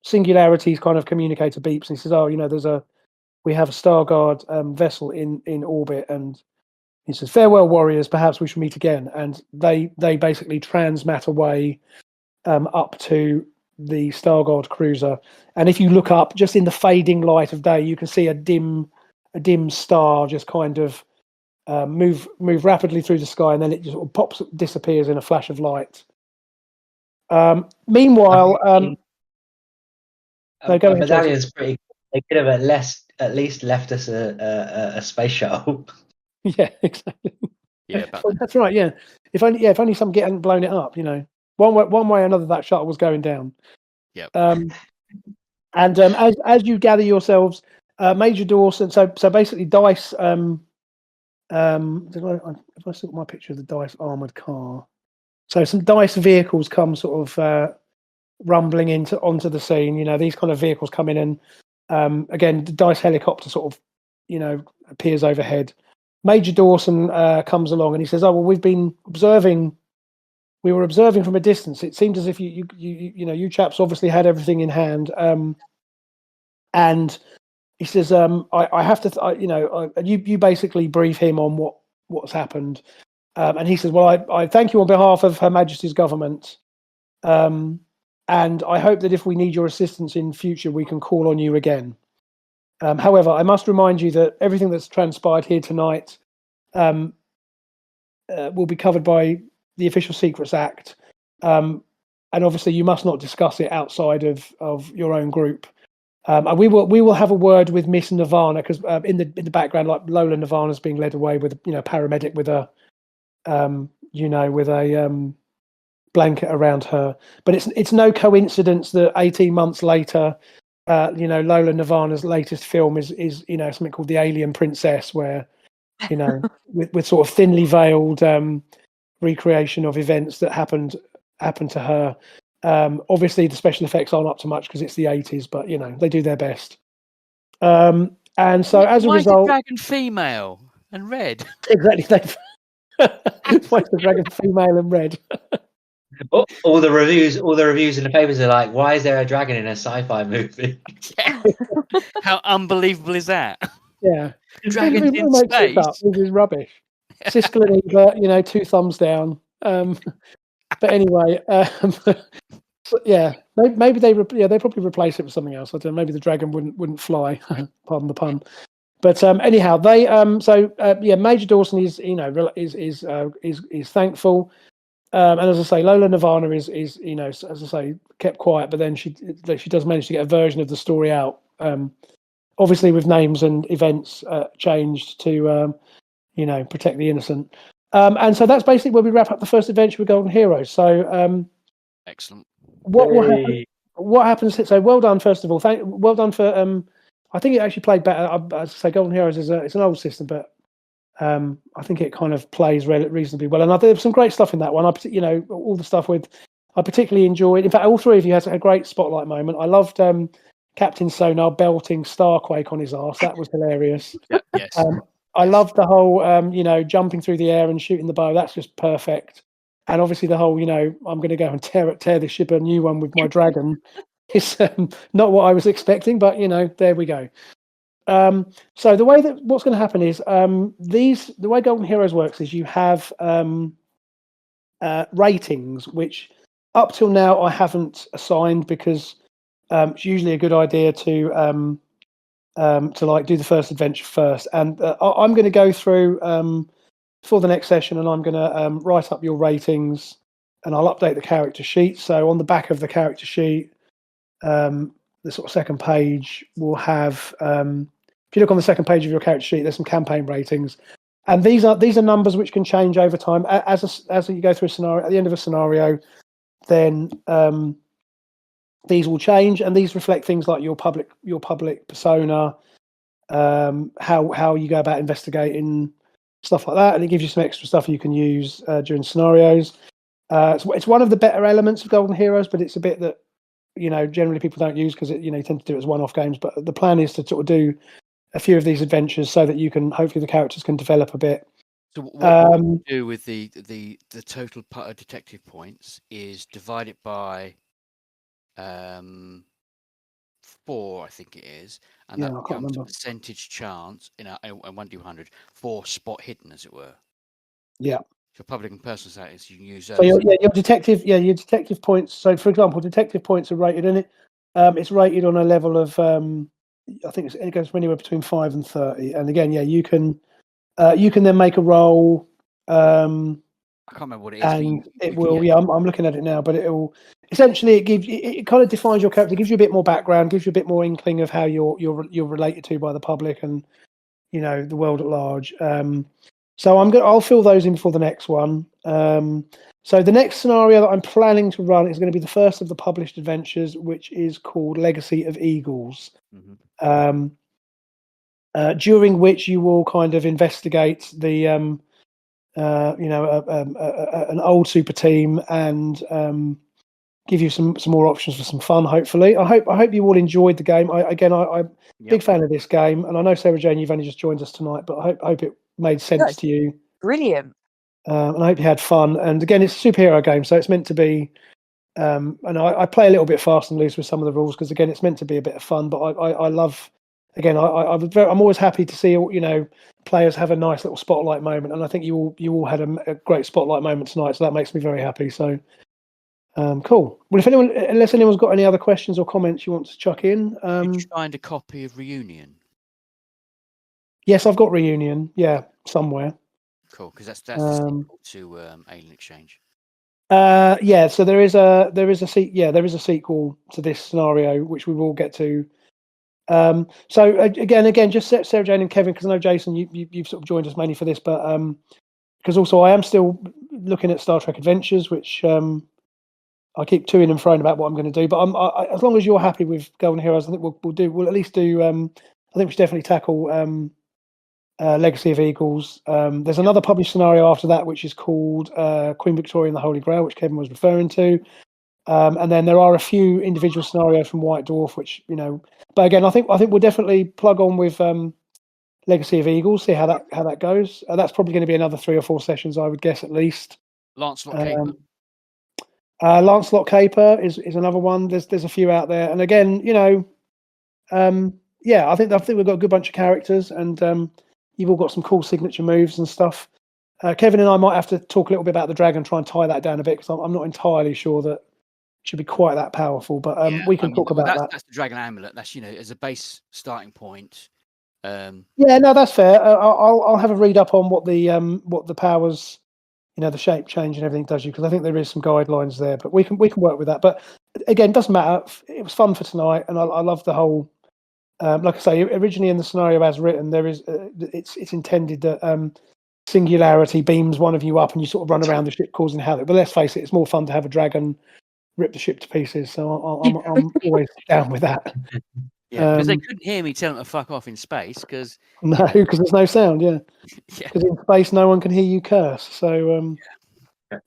Singularities kind of communicator beeps and he says, "Oh, we have a Starguard vessel in orbit," and he says, "Farewell, warriors. Perhaps we shall meet again." And they basically transmat away up to the Starguard cruiser. And if you look up, just in the fading light of day, you can see a dim star just kind of move rapidly through the sky, and then it just sort of disappears in a flash of light. Meanwhile, no, go ahead, Medallion's pretty. They could have at least left us a space shuttle. Yeah, exactly. Yeah, Well, that's right. Yeah, if only some git hadn't blown it up. One way or another, that shuttle was going down. Yep. And as you gather yourselves, Major Dawson. So basically, Dice. If I look at my picture of the Dice armored car, so some Dice vehicles come sort of rumbling onto the scene. These kind of vehicles come in, and again, the Dice helicopter sort of appears overhead. Major Dawson comes along and he says, "Oh well, we were observing from a distance. It seemed as if you chaps obviously had everything in hand." And he says, "I have to, you basically brief him on what's happened." And he says, "Well, I thank you on behalf of Her Majesty's government, and I hope that if we need your assistance in future, we can call on you again. However, I must remind you that everything that's transpired here tonight will be covered by the Official Secrets Act, and obviously you must not discuss it outside of your own group. And we will have a word with Miss Nirvana, because in the background, like Lola Nirvana's being led away with paramedic with a blanket around her. But it's no coincidence that 18 months later, Lola Nirvana's latest film is something called The Alien Princess, where with sort of thinly veiled recreation of events that happened to her. Obviously the special effects aren't up to much because it's the 80s, but they do their best. And so as a result, the dragon female and red? Exactly. Why is the dragon female and red? All the reviews in the papers are like, "Why is there a dragon in a sci-fi movie?" Yeah. How unbelievable is that? Yeah. Dragons in space. This is rubbish. Siskel and Ebert, 2 thumbs down. But anyway, yeah, maybe they probably replace it with something else. I don't know, maybe the dragon wouldn't fly. Pardon the pun. But anyhow, they Major Dawson is thankful. And as I say, Lola Nirvana is as I say, kept quiet, but then she does manage to get a version of the story out. Obviously with names and events changed to protect the innocent. And so that's basically where we wrap up the first adventure with Golden Heroes. So excellent. What will happen? What happens? So well done, first of all. Well done for. I think it actually played better. As I say, Golden Heroes it's an old system, but I think it kind of plays reasonably well. And there's some great stuff in that one. All the stuff I particularly enjoyed. In fact, all three of you had a great spotlight moment. I loved Captain Sonar belting Starquake on his arse. That was hilarious. Yes. I loved the whole jumping through the air and shooting the bow. That's just perfect. And obviously the whole, I'm going to go and tear the ship a new one with my dragon. It's not what I was expecting, but there we go. So the way that what's going to happen is the way Golden Heroes works is you have ratings, which up till now I haven't assigned because it's usually a good idea to do the first adventure first. And I'm going to go through for the next session, and I'm going to write up your ratings, and I'll update the character sheet. So on the back of the character sheet, the sort of second page will have. If you look on the second page of your character sheet, there's some campaign ratings, and these are numbers which can change over time as you go through a scenario. At the end of a scenario, then these will change, and these reflect things like your public persona, how you go about investigating, stuff like that, and it gives you some extra stuff you can use during scenarios. It's one of the better elements of Golden Heroes, but it's a bit that generally people don't use because you tend to do it as one-off games. But the plan is to sort of do a few of these adventures so that you can hopefully the characters can develop a bit. So what we do with the total detective points is divide it by 4, I think it is, and that becomes a percentage chance in a 1d100 for spot hidden, as it were. Yeah. For public and personal settings, you can use those. So your detective points. So for example, detective points are rated in it. It's rated on a level of I think it goes anywhere between 5 and 30. And again, you can then make a roll. I can't remember what it is. And it will. Yeah, I'm looking at it now, but it will. Essentially, it kind of defines your character, gives you a bit more background, gives you a bit more inkling of how you're related to by the public and the world at large. So I'll fill those in for the next one. So the next scenario that I'm planning to run is going to be the first of the published adventures, which is called Legacy of Eagles. Mm-hmm. During which you will kind of investigate the an old super team and give you some more options for some fun. Hopefully, I hope you all enjoyed the game. I'm big fan of this game, and I know Sarah Jane, you've only just joined us tonight, but I hope it made sense to you. Brilliant. And I hope you had fun. And again, it's a superhero game, so it's meant to be. And I play a little bit fast and loose with some of the rules because again, it's meant to be a bit of fun. But I love. Again, I'm always happy to see players have a nice little spotlight moment, and I think you all had a great spotlight moment tonight, so that makes me very happy. So, cool. Well, unless anyone's got any other questions or comments you want to chuck in, did you find a copy of Reunion? Yes, I've got Reunion. Yeah, somewhere. Cool, because that's the sequel to Alien Exchange. Yeah. So there is a sequel to this scenario, which we will get to. So again, just Sarah Jane and Kevin, because I know Jason, you've sort of joined us mainly for this, but because also I am still looking at Star Trek Adventures, which I keep toing and froing about what I'm going to do. But as long as you're happy with Golden Heroes, I think we'll at least do. I think we should definitely tackle Legacy of Eagles. There's another published scenario after that, which is called Queen Victoria and the Holy Grail, which Kevin was referring to. And then there are a few individual scenarios from White Dwarf, which but again, I think we'll definitely plug on with Legacy of Eagles, see how that goes. That's probably going to be another 3 or 4 sessions, I would guess, at least. Lancelot Caper. Lancelot Caper is another one. There's a few out there, and again, I think we've got a good bunch of characters, and you've all got some cool signature moves and stuff. Kevin and I might have to talk a little bit about the dragon, try and tie that down a bit, because I'm not entirely sure that should be quite that powerful, but we can talk about that. That's the dragon amulet. That's as a base starting point. Yeah, no, that's fair. I'll have a read up on what the powers, the shape change and everything does you, because I think there is some guidelines there, but we can work with that. But again, it doesn't matter. It was fun for tonight, and I love the whole. Like I say, originally in the scenario as written, there is it's intended that singularity beams one of you up, and you sort of run around the ship causing havoc. But let's face it, it's more fun to have a dragon rip the ship to pieces. So I'm always down with that. Yeah, because they couldn't hear me tell them to fuck off in space because because there's no sound. Yeah, because in space no one can hear you curse. So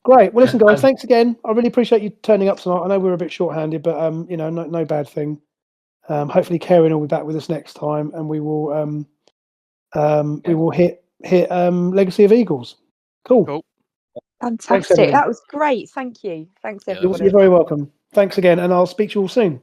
great. Well, listen, guys, thanks again. I really appreciate you turning up tonight. I know we're a bit short-handed, but no bad thing. Hopefully, Kerrin will be back with us next time, and we will hit Legacy of Eagles. Cool. Fantastic. That was great. Thank you. Thanks, everybody. You're very welcome. Thanks again, and I'll speak to you all soon.